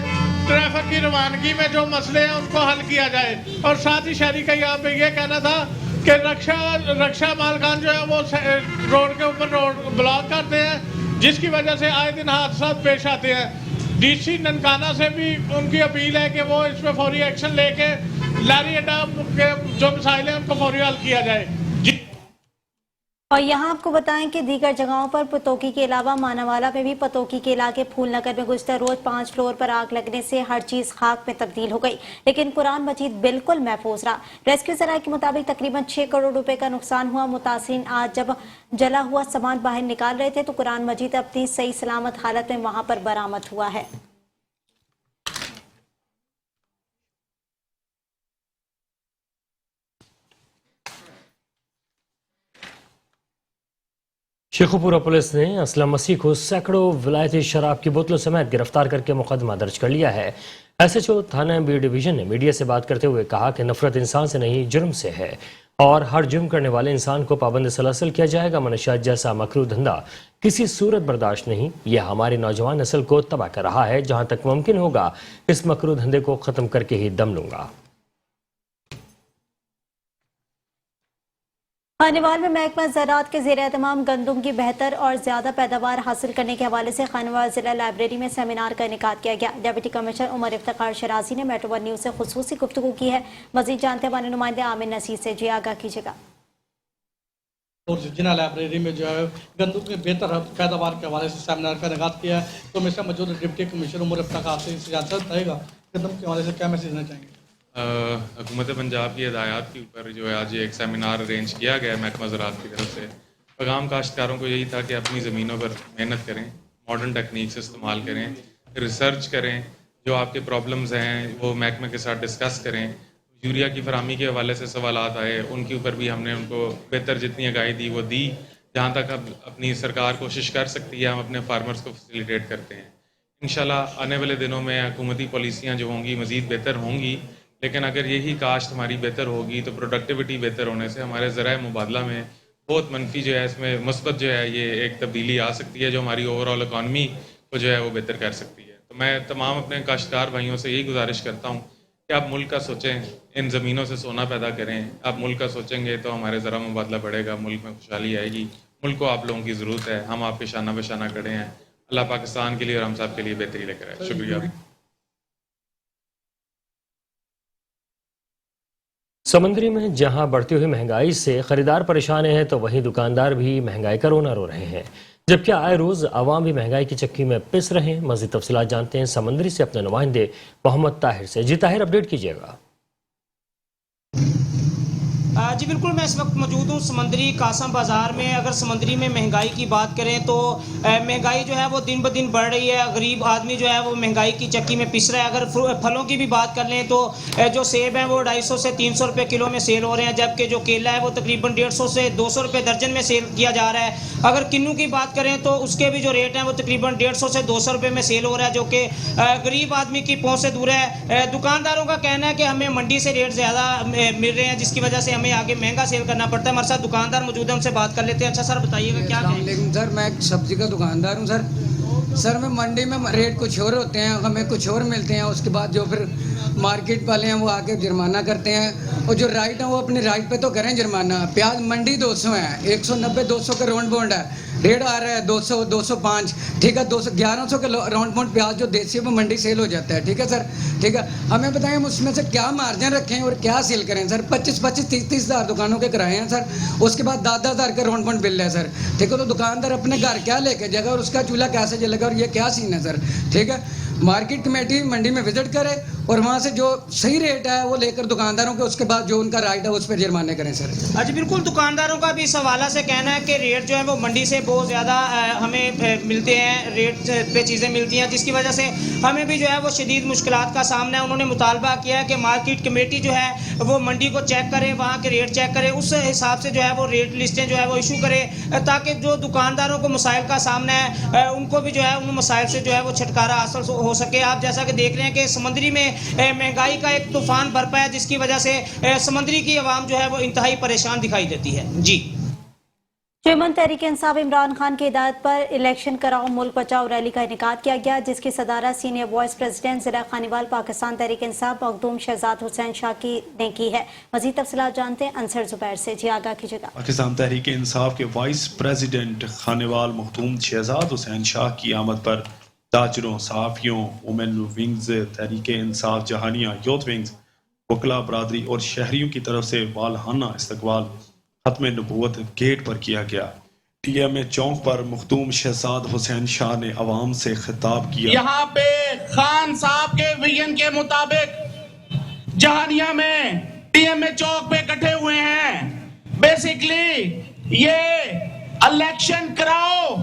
ट्रैफिक की रवानगी में जो मसले हैं उनको हल किया जाए। और साथ ही शहरी का यहाँ पे ये कहना था कि रक्षा मालकान जो है वो रोड के ऊपर रोड ब्लॉक करते हैं, जिसकी वजह से आए दिन हादसा पेश आते हैं। डीसी ननकाना से भी उनकी अपील है कि वो इस पर फौरी एक्शन लेके लारी अड्डा के जो मसाइल हैं उनको फौरी हल किया जाए। और यहाँ आपको बताएं कि दीगर जगहों पर पतोकी के अलावा मानावाला में भी पतोकी के इलाके फूलनगर में गुज़िश्ता रोज 5 फ्लोर पर आग लगने से हर चीज खाक में तब्दील हो गई, लेकिन कुरान मजीद बिल्कुल महफूज रहा। रेस्क्यू सराय के मुताबिक तकरीबन 6 करोड़ रुपए का नुकसान हुआ। मुतासिरीन आज जब जला हुआ सामान बाहर निकाल रहे थे तो कुरान मजीद अपनी सही सलामत हालत में वहां पर बरामद हुआ है। शेखोपुरा पुलिस ने असलम मसीह को सैकड़ों विलायती शराब की बोतलों समेत गिरफ्तार करके मुकदमा दर्ज कर लिया है। एसएचओ थाना बी डिवीजन ने मीडिया से बात करते हुए कहा कि नफरत इंसान से नहीं जुर्म से है और हर जुर्म करने वाले इंसान को पाबंद सलसल किया जाएगा। मनशियात जैसा मकरू धंधा किसी सूरत बर्दाश्त नहीं। यह हमारी नौजवान नस्ल को तबाह कर रहा है। जहां तक मुमकिन होगा इस मकरू धंधे को खत्म करके ही दम लूंगा। खानेवाल में महकमा ज़राअत के ज़ेर एहतमाम गंदम की बेहतर और ज़्यादा पैदावार हासिल करने के हवाले से खानेवाल ज़िला लाइब्रेरी में सेमिनार का इनेकाद किया गया। डिप्टी कमिश्नर उमर इफ्तिखार शराजी ने मेट्रो वन न्यूज़ से खुसूसी गुफ्तगू की है। मज़ीद जानते हैं हमारे नुमाइंदे आमिर नसीर से। जी आगाह कीजिएगा। और जिला लाइब्रेरी में जो है गंदम की बेहतर पैदावार के हवाले से सेमिनार का इनेकाद किया है। तो मेरे साथ मौजूद डिप्टी कमिश्नर उमर इफ्तिखार से इजाज़त रहेगा। गंदम के हवाले से क्या मैसेज देना चाहेंगे? हुकूमत पंजाब की हिदायत के ऊपर जो है आज एक सेमिनार अरेंज किया गया है महकमा ज़राअत की तरफ से। पैगाम काश्तकारों को यही था कि अपनी ज़मीनों पर मेहनत करें, मॉडर्न टेक्निक्स इस्तेमाल करें, रिसर्च करें, जो आपके प्रॉब्लम्स हैं वो महकमे के साथ डिस्कस करें। यूरिया की फरामी के हवाले से सवालात आए, उनके ऊपर भी हमने उनको बेहतर जितनी आगाही दी वो दी। जहाँ तक अब अपनी सरकार कोशिश कर सकती है हम अपने फार्मर्स को फैसिलिटेट करते हैं। इंशाल्लाह आने वाले दिनों में हुकूमती पॉलिसियाँ जो होंगी मज़ीद बेहतर होंगी, लेकिन अगर यही काश्त हमारी बेहतर होगी तो प्रोडक्टिविटी बेहतर होने से हमारे ज़राए मुबादला में बहुत मनफी जो है इसमें मुस्बत जो है ये एक तब्दीली आ सकती है जो हमारी ओवरऑल इकॉनमी को जो है वो बेहतर कर सकती है। तो मैं तमाम अपने काश्तकार भाइयों से यही गुजारिश करता हूँ कि आप मुल्क का सोचें, इन ज़मीनों से सोना पैदा करें। आप मुल्क का सोचेंगे तो हमारे ज़रा मुबादला बढ़ेगा, मुल्क में खुशहाली आएगी। मुल्क को आप लोगों की ज़रूरत है, हम आपके शाना बशाना खड़े हैं। अल्लाह पाकिस्तान के लिए और हम सब के लिए बेहतरी लेकर आए। शुक्रिया। समंदरी में जहां बढ़ती हुई महंगाई से खरीदार परेशान हैं तो वहीं दुकानदार भी महंगाई का रोना रो रहे हैं, जबकि आए रोज आवाम भी महंगाई की चक्की में पिस रहे हैं। मज़ीद तफसीलात जानते हैं समंदरी से अपने नुमाइंदे मोहम्मद ताहिर से। जी ताहिर, अपडेट कीजिएगा। जी बिल्कुल, मैं इस वक्त मौजूद हूँ समंदरी कासम बाज़ार में। अगर समंदरी में महंगाई की बात करें तो महंगाई जो है वो दिन ब दिन बढ़ रही है। गरीब आदमी जो है वो महंगाई की चक्की में पिस रहा है। अगर फलों की भी बात कर लें तो जो सेब हैं वो 250 से 300 रुपये किलो में सेल हो रहे हैं, जबकि जो केला है वो तकरीबन 150 से 200 रुपये दर्जन में सेल किया जा रहा है। अगर किन्नू की बात करें तो उसके भी जो रेट हैं वो तकरीबन 150 से 200 रुपये में सेल हो रहा है, जो कि गरीब आदमी की पहुँच से दूर है। दुकानदारों का कहना है कि हमें मंडी से रेट ज़्यादा मिल रहे हैं, जिसकी वजह से हमें आगे महंगा सेल करना पड़ता है। हमारे साथ दुकानदार मौजूद हैं, उनसे बात कर लेते हैं। अच्छा सर, बताइएगा क्या कहेंगे? सर, मैं एक सब्जी का दुकानदार हूँ सर मैं मंडी में रेट कुछ और होते हैं, हमें कुछ और मिलते हैं। उसके बाद जो फिर मार्केट वाले हैं वो आके जुर्माना करते हैं, और जो राइट है वो अपने राइट पे तो करें जुर्माना। प्याज मंडी 200 है, 190-200 का राउंड बाउंड है। रेट आ रहा है 200, 205, ठीक है। 200, 1100 का राउंड बाउंड प्याज जो देसी है वो मंडी सेल हो जाता है, ठीक है सर, ठीक है। हमें बताएं हम उसमें से क्या मार्जिन रखें और क्या सेल करें सर। 25-25, 30-30 हज़ार दुकानों के कराए हैं सर। उसके बाद 10-10 हज़ार का राउंड बाउंड बिल है सर, ठीक है। तो दुकानदार अपने घर क्या लेके जाएगा और उसका चूल्हा कैसे जलेगा, और ये क्या सीन है सर, ठीक है। मार्केट कमेटी मंडी में विजिट करे और वहाँ से जो सही रेट है वो लेकर दुकानदारों के, उसके बाद जो उनका राइट है उस पर जुर्माने करें सर। जी बिल्कुल, दुकानदारों का भी इस हवाला से कहना है कि रेट जो है वो मंडी से बहुत ज़्यादा हमें मिलते हैं, रेट पे चीज़ें मिलती हैं, जिसकी वजह से हमें भी जो है वो शदीद मुश्किलात का सामना है। उन्होंने मुतालबा किया है कि मार्केट कमेटी जो है वो मंडी को चेक करे, वहाँ के रेट चेक करे, उस हिसाब से जो है वो रेट लिस्टें जो है वो इशू करे, ताकि जो दुकानदारों को मसाइल का सामना है उनको भी जो है उन मसाइल से जो है वो छुटकारा हासिल हो सके। आप जैसा कि देख रहे हैं कि समंदरी में महंगाई का एक तूफान बरपा है, जिसकी वजह से समंदरी की आवाम जो है वो इंतहाई परेशान दिखाई देती है। जी, चेयरमैन तहरीक इंसाफ इमरान खान की हिदायत पर इलेक्शन कराओ मुल्क बचाओ रैली का इनेकाद किया गया, जिसकी सदारत सीनियर वाइस प्रेसिडेंट जिला खानीवाल पाकिस्तान तहरीक इंसाफ मखदूम शहजाद हुसैन शाह ने की है। मज़ीद तफसीलात जानते हैं अंसर जुबैर से। जी आगाह कीजिएगा। पाकिस्तान तहरीक इंसाफ के वाइस प्रेसिडेंट खानीवाल मखदूम शहजाद हुसैन शाह की आमद पर ताजरों, सहाफ़ियों, women wings, Tehreek Insaf Jahania, youth wings, वकला बरादरी और शहरियों की तरफ से वालहाना इस्तकबाल खत्म नबूवत गेट पर किया गया। TMA चौक पर मखदूम शहजाद हुसैन शाह ने आवाम से खिताब किया। यहाँ पे खान साहब के विजन के मुताबिक जहानिया में TMA चौक पे इकट्ठे हुए हैं। बेसिकली ये इलेक्शन कराओ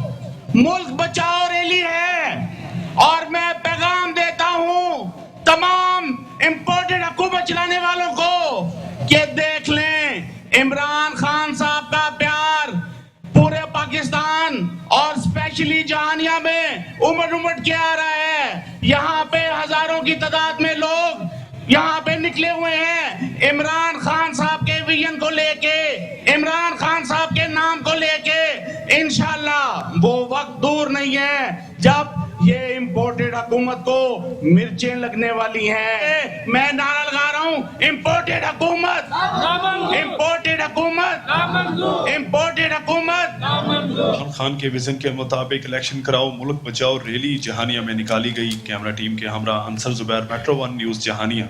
मुल्क बचाओ रैली है, और मैं पैगाम देता हूं तमाम इंपोर्टेड हुकूमत चलाने वालों को कि देख लें, इमरान खान साहब का प्यार पूरे पाकिस्तान और स्पेशली जहानिया में उमड़ के आ रहा है। यहाँ पे हजारों की तादाद में लोग यहाँ पे निकले हुए हैं इमरान खान साहब के विजन को लेके, इमरान खान साहब के नाम को लेके। इंशाल्लाह वो वक्त दूर नहीं है जब ये इंपोर्टेड हुकूमत को मिर्चें लगने वाली हैं। मैं नारा लगा रहा हूँ, इम्पोर्टेड हुकूमत, इम्पोर्टेड हुकूमत, इम्पोर्टेड हुकूमत। इमरान खान के विजन के मुताबिक इलेक्शन कराओ मुल्क बचाओ रैली जहानिया में निकाली गई। कैमरा टीम के हमरा Ansar Zubair, Metro 1 news Jahania.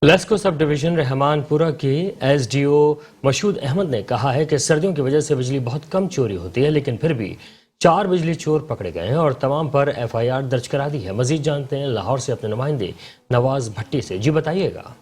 LESCO sub division Rehmanpura के एसडीओ मशहूद अहमद ने कहा है कि सर्दियों की वजह से बिजली बहुत कम चोरी होती है, लेकिन फिर भी 4 बिजली चोर पकड़े गए हैं और तमाम पर एफआईआर दर्ज करा दी है। मजीद जानते हैं लाहौर से अपने नुमाइंदे नवाज भट्टी से। जी बताइएगा।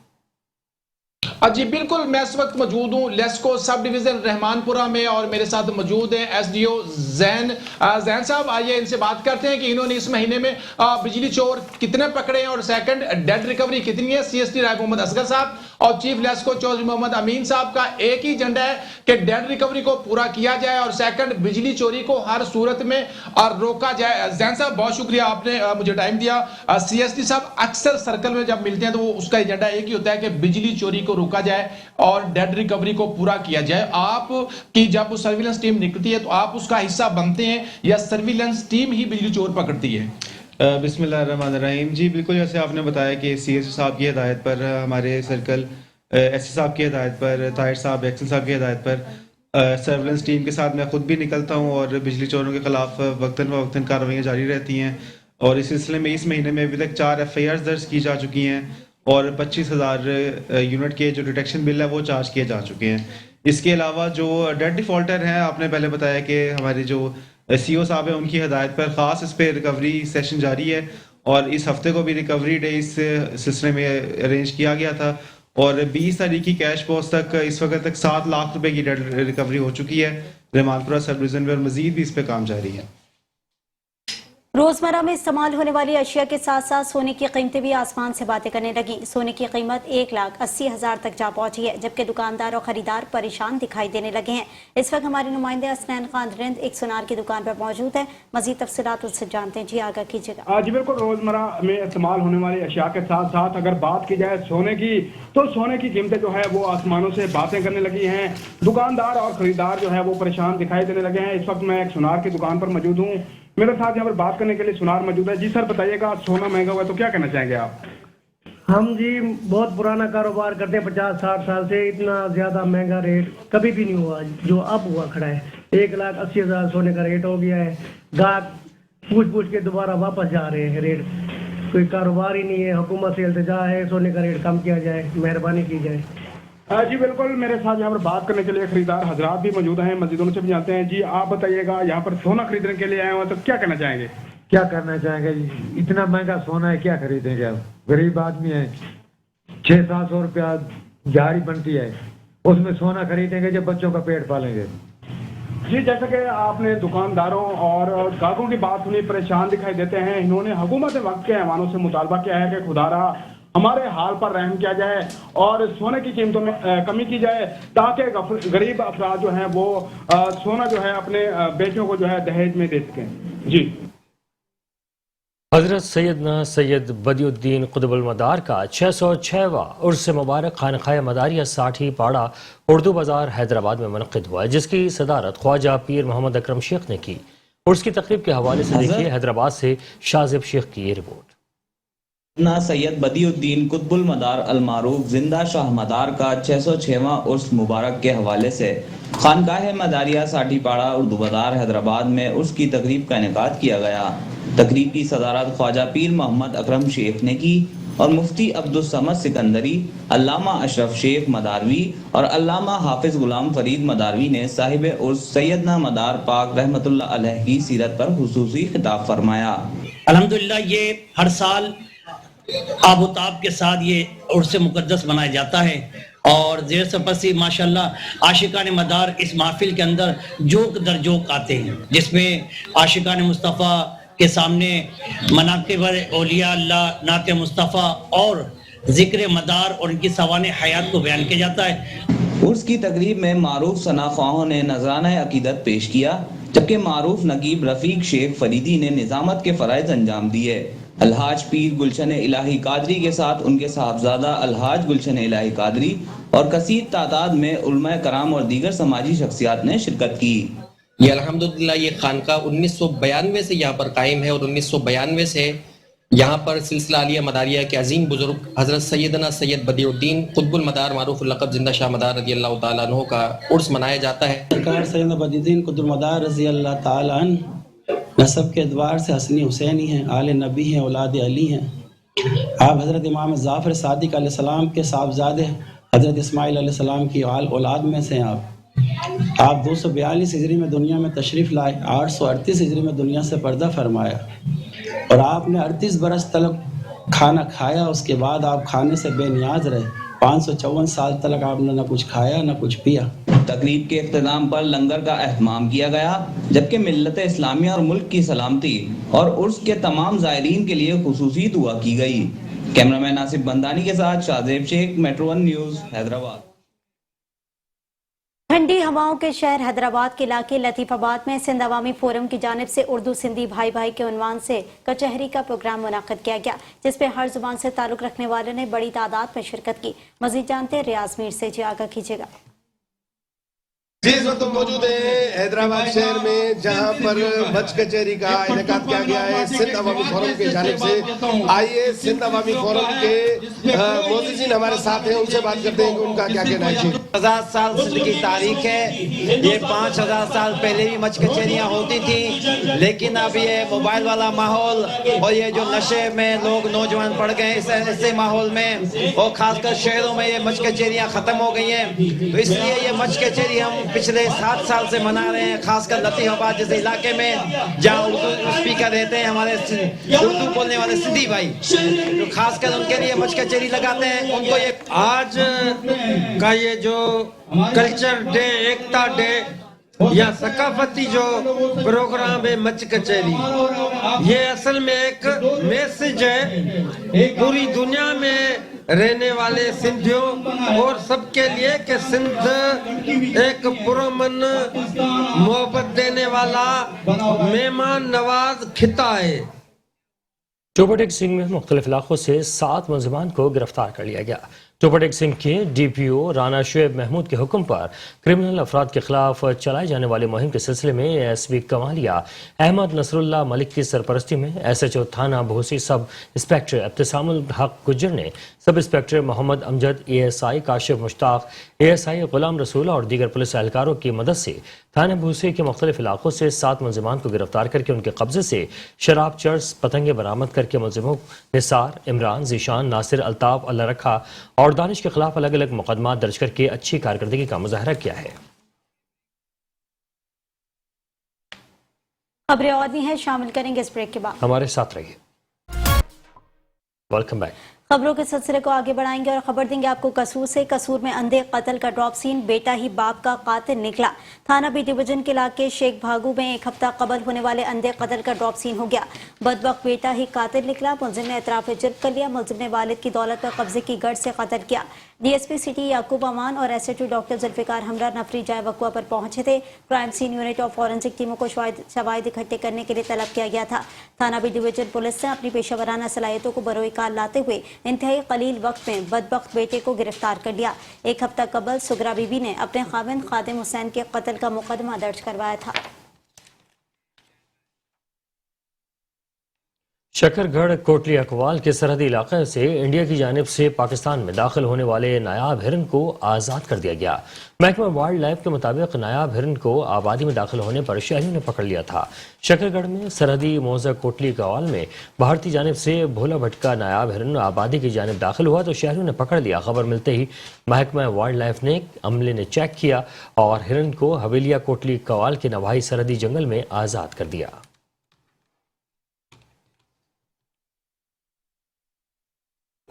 जी बिल्कुल, मैं इस वक्त मौजूद हूँ लेस्को सब डिवीजन रहमानपुरा में और मेरे साथ मौजूद हैं एसडीओ जैन साहब। आइए इनसे बात करते हैं कि इन्होंने इस महीने में बिजली चोर कितने पकड़े हैं और सेकंड डेड रिकवरी कितनी है। सीएसडी राय मोहम्मद असगर साहब और चीफ लेस्को चौधरी मोहम्मद अमीन साहब का एक ही एजेंडा है कि डेड रिकवरी को पूरा किया जाए और सेकंड बिजली चोरी को हर सूरत में रोका जाए। जैन साहब बहुत शुक्रिया, आपने मुझे टाइम दिया। सीएसडी साहब अक्सर सर्कल में जब मिलते हैं तो वो उसका एजेंडा एक ही होता है कि बिजली चोरी को रोका जाए और डेड रिकवरी को पूरा किया जाए। आप की जब सर्विलेंस टीम निकलती है तो आप उसका हिस्सा बनते हैं या सर्विलेंस टीम ही बिजली चोर पकड़ती है? बिस्मिल्लाहिर्रहमानिर्रहीम। जी बिल्कुल, जैसे आपने बताया कि सीएसओ साहब की हिदायत पर हमारे सर्कल एससी साहब की हिदायत पर, ताहिर साहब एक्सन साहब की हिदायत पर सर्विलेंस टीम के साथ मैं खुद भी निकलता हूँ और बिजली चोरों के खिलाफ वक्तन फ़वक्तन कार्रवाइयाँ जारी रहती हैं। और इस सिलसिले में इस महीने में अभी तक 4 FIR दर्ज की जा चुकी हैं और 25,000 यूनिट के जो डिटेक्शन बिल है वो चार्ज किए जा चुके हैं। इसके अलावा जो डेड डिफ़ॉल्टर हैं, आपने पहले बताया कि हमारे जो सीओ साहब हैं उनकी हिदायत पर ख़ास इस पर रिकवरी सेशन जारी है और इस हफ्ते को भी रिकवरी डे इस सिलसिले में अरेंज किया गया था और 20 तारीख की कैश पोस्ट तक इस वक्त तक 7 लाख रुपए की डेड रिकवरी हो चुकी है रहमानपुरा सब डिवीजन में और मजीद भी इस पर काम जारी है। रोजमर्रा में इस्तेमाल होने वाली अशिया के साथ साथ सोने की कीमतें भी आसमान से बातें करने लगी। सोने की कीमत 1,80,000 तक जा पहुंची है, जबकि दुकानदार और खरीदार परेशान दिखाई देने लगे हैं। इस वक्त हमारे नुमाइंदे असनैन खान रिंद एक सोनार की दुकान पर मौजूद है। मजीद तफसीलात उससे जानते हैं। जी आगाह कीजिएगा। जी बिल्कुल, रोजमर्रा में इस्तेमाल होने वाली अशिया के साथ साथ अगर बात की जाए सोने की, तो सोने की कीमतें जो है वो आसमानों से बातें करने लगी हैं। दुकानदार और खरीदार जो है वो परेशान दिखाई देने लगे हैं। इस वक्त मैं एक सोनार की दुकान पर मौजूद हूँ, मेरे साथ यहाँ पर बात करने के लिए सुनार मौजूद है। जी सर बताइएगा, सोना महंगा हुआ है तो क्या कहना चाहेंगे आप? हम जी बहुत पुराना कारोबार करते हैं, 50-60 साल से। इतना ज्यादा महंगा रेट कभी भी नहीं हुआ जो अब हुआ खड़ा है। 1,80,000 सोने का रेट हो गया है। गाहक पूछ के दोबारा वापस जा रहे हैं। रेट कोई कारोबार ही नहीं है। हुकूमत से इल्तिजा है सोने का रेट कम किया जाए, मेहरबानी की जाए। जी बिल्कुल, मेरे साथ यहाँ पर बात करने के लिए खरीदार हजरात भी मौजूद हैं, मस्जिदों से भी जानते हैं। जी आप बताइएगा, यहाँ पर सोना खरीदने के लिए आए हुए तो क्या कहना चाहेंगे? क्या करना चाहेंगे जी, इतना महंगा सोना है, क्या खरीदेंगे आप? गरीब आदमी है, 600-700 रुपया दिहाड़ी बनती है, उसमें सोना खरीदेंगे जब बच्चों का पेट पालेंगे? जी जैसे कि आपने दुकानदारों और ग्राहकों की बात सुनी, परेशान दिखाई देते हैं। इन्होंने हुकूमत वक्त के ऐवानों से मुतालबा किया है कि खुदारा हमारे हाल पर रहम किया जाए और सोने की कीमतों में कमी की जाए ताकि गरीब अफराद जो हैं वो सोना जो है अपने बेटियों को जो है दहेज में दे सकें। जी हजरत सैयदना सैयद बदियुद्दीन कुतुबुल मदार का 606वां उर्स मुबारक खानकाह मदारिया 60 पाड़ा उर्दू बाजार हैदराबाद में मुनक़िद हुआ है, जिसकी सदारत ख्वाजा पीर मोहम्मद अकरम शेख ने की। उर्स की तकरीब के हवाले से देखिए हैदराबाद से शाजिब शेख की ये रिपोर्ट। ना सैयद बदियुद्दीन कुतुबुल मदार अलमारूफ जिंदा शाह मदार का 606वां उर्स मुबारक के हवाले से खानकाह मदारिया 60 पाड़ा उर्दू बाजार हैदराबाद में उर्स की तकरीब का इनेकाद किया गया। तकरीब की सदारत ख्वाजा पीर मोहम्मद अकरम शेख ने की और मुफ्ती अब्दुल समद सिकंदरी, अल्लामा अशरफ शेख मदारवी और अल्लामा हाफिज गुलाम फरीद मदारवी ने साहिब उर्स सैयदना मदार पाक रहमतुल्लाह अलैह की सीरत पर खुसूसी खिताब फरमाया। अल्हम्दुलिल्लाह ये हर साल आबोताब के साथ ये उर्स मुक़द्दस मनाया जाता है और ज़ेर सरपरस्ती माशाल्लाह आशिकान मदार इस महफिल के अंदर जोक दर जोक आते हैं, जिसमें आशिकान मुस्तफ़ा के सामने मनाक़िब औलिया अल्लाह, नात मुस्तफ़ा और ज़िक्र मदार और उनकी सवाने हयात को बयान किया जाता है। उर्स की तकरीब में मारूफ सनाख्वाहों ने नजराना अकीदत पेश किया, जबकि मारूफ नकीब रफ़ीक शेख फरीदी ने निज़ामत के फ़राइज़ अंजाम दिए। अलहाज पीर गुलशन इलाही कादरी के साथ उनके साहबजादा अलहाज गुलशन इलाही कादरी और कसीर तादाद में उलमा कराम और दीगर समाजी शख्सियात ने शिरकत की। یہ الحمدللہ یہ خانقاہ 1992 سے یہاں پر قائم ہے، اور 1992 سے یہاں پر سلسلہ عالیہ مداریہ کے عظیم بزرگ حضرت سیدنا سید بدیع الدین قطب المدار معروف اللقب زندہ شاہ مدار رضی اللہ تعالیٰ عنہ کا عرس منایا جاتا ہے۔ سرکار سیدنا بدیع الدین قطب المدار رضی اللہ تعالیٰ عنہ نسب کے اعتبار سے حسنی حسینی ہیں، آل نبی ہیں، اولاد علی ہیں۔ آپ حضرت امام جعفر صادق علیہ السلام کے صاحبزادے حضرت اسماعیل علیہ السلام کی اولاد میں سے ہیں۔ آپ 242 ہجری میں دنیا میں تشریف لائے، 838 ہجری میں دنیا سے پردہ فرمایا، اور آپ نے 38 برس تک کھانا کھایا، اس کے بعد آپ کھانے سے بے نیاز رہے۔ 554 سال تک آپ نے نہ کچھ کھایا نہ کچھ پیا۔ تقریب کے اختتام پر لنگر کا اہتمام کیا گیا، جبکہ ملت اسلامیہ اور ملک کی سلامتی اور عرس کے تمام زائرین کے لیے خصوصی دعا کی گئی۔ کیمرامین ناصف بندانی کے ساتھ شاہزیب شیخ، میٹرو 1 نیوز، حیدرآباد۔ ٹھنڈی ہواؤں کے شہر حیدرآباد کے علاقے لطیف آباد میں سندھ عوامی فورم کی جانب سے اردو سندھی بھائی بھائی کے عنوان سے کچہری کا پروگرام منعقد کیا گیا، جس میں ہر زبان سے تعلق رکھنے والوں نے بڑی تعداد میں شرکت کی۔ مزید جانتے ہیں ریاض میر سے، آگاہ کیجیے گا۔ اس وقت موجود ہیں حیدرآباد شہر میں، جہاں پر بچ کچہری کا انعقاد کیا گیا ہے سندھ عوامی فورم کی جانب سے۔ آئیے سندھ عوامی فورم کے معززین ہمارے ساتھ ہیں، ان سے بات کرتے ہیں کہ ان کا کیا کہنا ہے۔ 1000 سال سندھ کی تاریخ ہے، یہ 5000 سال پہلے بھی مچ کچہریاں ہوتی تھیں، لیکن اب یہ موبائل والا ماحول اور یہ جو نشے میں لوگ نوجوان پڑ گئے ایسے ماحول میں، اور خاص کر شہروں میں یہ مچ کچہریاں ختم ہو گئی ہیں، تو اس لیے یہ مچ کچہری ہم پچھلے 7 سال سے منا رہے ہیں، خاص کر لطیف آباد جیسے علاقے میں جہاں اردو اسپیکر رہتے ہیں، ہمارے اردو بولنے والے سندھی بھائی، جو خاص کر ان کے لیے مچ کچہری لگاتے ہیں۔ ان کو یہ آج کا یہ جو کلچر ڈے، ایکتا ڈے یا ثقافتی جو پروگرام ہے مچ کچہری، یہ اصل میں ایک میسج ہے پوری دنیا میں رہنے والے سندھیوں اور سب کے لیے کہ سندھ ایک پرامن محبت دینے والا مہمان نواز خطہ ہے۔ چوپٹک سنگھ میں مختلف علاقوں سے 7 ملزمان کو گرفتار کر لیا گیا۔ چوپٹک سنگھ کے ڈی پی او رانا شعیب محمود کے حکم پر کرمنل افراد کے خلاف چلائے جانے والے مہم کے سلسلے میں ایس پی کمالیہ احمد نصر اللہ ملک کی سرپرستی میں ایس ایچ او تھانہ بھوسی سب انسپیکٹر ابتسام الحق گجر نے سب inspector Muhammad Amjad, A S I Kashif Mushtaq, A S I Ghulam رسول اور دیگر پولیس اہلکاروں کی مدد سے تھانہ بھوسی کے مختلف علاقوں سے 7 ملزمان کو گرفتار کر کے ان کے قبضے سے شراب، چرس، پتنگیں برآمد کر کے ملزموں نثار، عمران، ذیشان، ناصر، الطاف، اللہ رکھا اور دانش کے خلاف الگ الگ مقدمات درج کر کے اچھی کارکردگی کا مظاہرہ کیا ہے۔ خبریں اور بھی ہیں، شامل کریں گے اس بریک کے بعد، ہمارے ساتھ رہیے۔ Welcome back. خبروں کے سلسلے کو آگے بڑھائیں گے اور خبر دیں گے آپ کو قصور میں اندھے قتل کا ڈراپ سین، بیٹا ہی باپ کا قاتل نکلا۔ تھانہ بی ڈویژن کے علاقے شیخ بھاگو میں 1 ہفتہ قبل ہونے والے اندھے قتل کا ڈراپ سین ہو گیا۔ بدبخت بیٹا ہی قاتل نکلا۔ ملزم نے اعتراف جرم کر لیا۔ ملزم نے والد کی دولت پر قبضے کی غرض سے قتل کیا۔ D S P city Yaqoob Aman اور S H O doctor Zulfiqar ہمراہ نفری جائے وقوع پر پہنچے تھے۔ کرائم سین یونٹ اور فورنسک ٹیموں کو شواہد اکٹھے کرنے کے لیے طلب کیا گیا تھا۔ تھانہ بی ڈویژن پولیس نے اپنی پیشہ ورانہ صلاحیتوں کو بروئے کار لاتے ہوئے انتہائی قلیل وقت میں بدبخت بیٹے کو گرفتار کر لیا۔ 1 ہفتہ قبل سگرا بی بی نے اپنے خاوند خادم حسین کے قتل کا مقدمہ درج کروایا تھا۔ شکر گڑھ کوٹلی اقوال کے سرحدی علاقے سے انڈیا کی جانب سے پاکستان میں داخل ہونے والے نایاب ہرن کو آزاد کر دیا گیا۔ محکمہ وائلڈ لائف کے مطابق نایاب ہرن کو آبادی میں داخل ہونے پر شہریوں نے پکڑ لیا تھا۔ شکر گڑھ میں سرحدی موضع کوٹلی اقوال میں بھارتی جانب سے بھولا بھٹکا نایاب ہرن آبادی کی جانب داخل ہوا تو شہریوں نے پکڑ لیا۔ خبر ملتے ہی محکمہ وائلڈ لائف نے عملے نے چیک کیا اور ہرن کو حویلیہ کوٹلی اقوال کے نواحی سرحدی جنگل میں آزاد کر دیا۔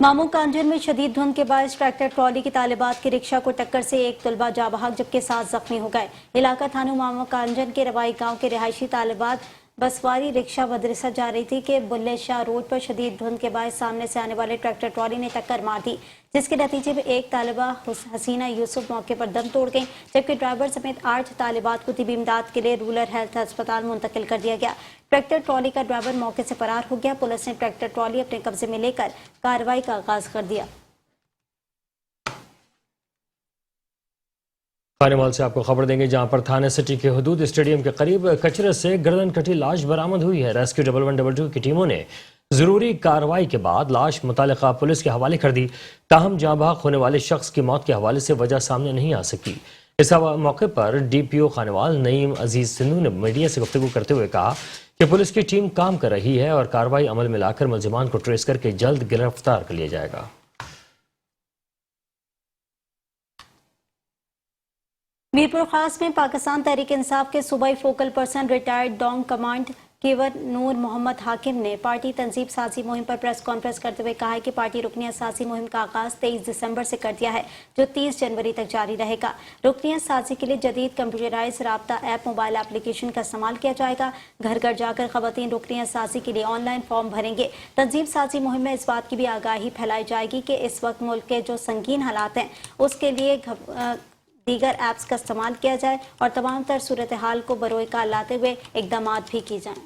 مامو کانجن میں شدید دھند کے باعث ٹریکٹر ٹرالی کی طالبات کے رکشہ کو ٹکر سے 1 طلبہ جاں بحق جبکہ 7 زخمی ہو گئے۔ علاقہ تھانو مامو کانجن کے روائی گاؤں کے رہائشی طالبات بسواری رکشہ مدرسہ جا رہی تھی کہ بلے شاہ روڈ پر شدید دھند کے باعث سامنے سے آنے والے ٹریکٹر ٹرالی نے ٹکر مار دی، جس کے نتیجے میں 1 طالبہ حسینہ یوسف موقع پر دم توڑ گئیں جبکہ ڈرائیور سمیت 8 طالبات کو طبی امداد کے لیے رورل ہیلتھ ہسپتال منتقل کر دیا گیا۔ ٹریکٹر ٹرالی کا ڈرائیور موقع سے فرار ہو گیا۔ پولیس نے ٹریکٹر ٹرالی اپنے قبضے میں لے کر کارروائی کا آغاز کر دیا۔ خانوال سے آپ کو خبر دیں گے جہاں پر تھانہ سٹی کے حدود اسٹیڈیم کے قریب کچرے سے گردن کٹی لاش برآمد ہوئی ہے۔ ریسکیو 1112 کی ٹیموں نے ضروری کارروائی کے بعد لاش متعلقہ پولیس کے حوالے کر دی، تاہم جاں بحق ہونے والے شخص کی موت کے حوالے سے وجہ سامنے نہیں آ سکی۔ اس موقع پر ڈی پی او خانوال نعیم عزیز سندھو نے میڈیا سے گفتگو کرتے ہوئے کہا کہ پولیس کی ٹیم کام کر رہی ہے اور کارروائی عمل میں لا کر ملزمان کو ٹریس کر کے جلد گرفتار کر لیا جائے گا۔ میرپور خاص میں پاکستان تحریک انصاف کے صوبائی فوکل پرسن ریٹائرڈ ڈانگ کمانڈ کیور نور محمد حاکم نے پارٹی تنظیم سازی مہم پر پریس کانفرنس کرتے ہوئے کہا ہے کہ پارٹی رکنیت سازی مہم کا آغاز 23 دسمبر سے کر دیا ہے جو 30 جنوری تک جاری رہے گا۔ رکنیت سازی کے لیے جدید کمپیوٹرائز رابطہ ایپ موبائل اپلیکیشن کا استعمال کیا جائے گا۔ گھر گھر جا کر خواتین رکنیت سازی کے لیے آن لائن فارم بھریں گے۔ تنظیم سازی مہم میں اس بات کی بھی آگاہی پھیلائی جائے گی کہ اس وقت ملک کے جو سنگین حالات ہیں اس کے لیے دیگر ایپس کا استعمال کیا جائے اور تمام تر صورتحال کو بروئے کار لاتے ہوئے اقدامات بھی کی جائیں۔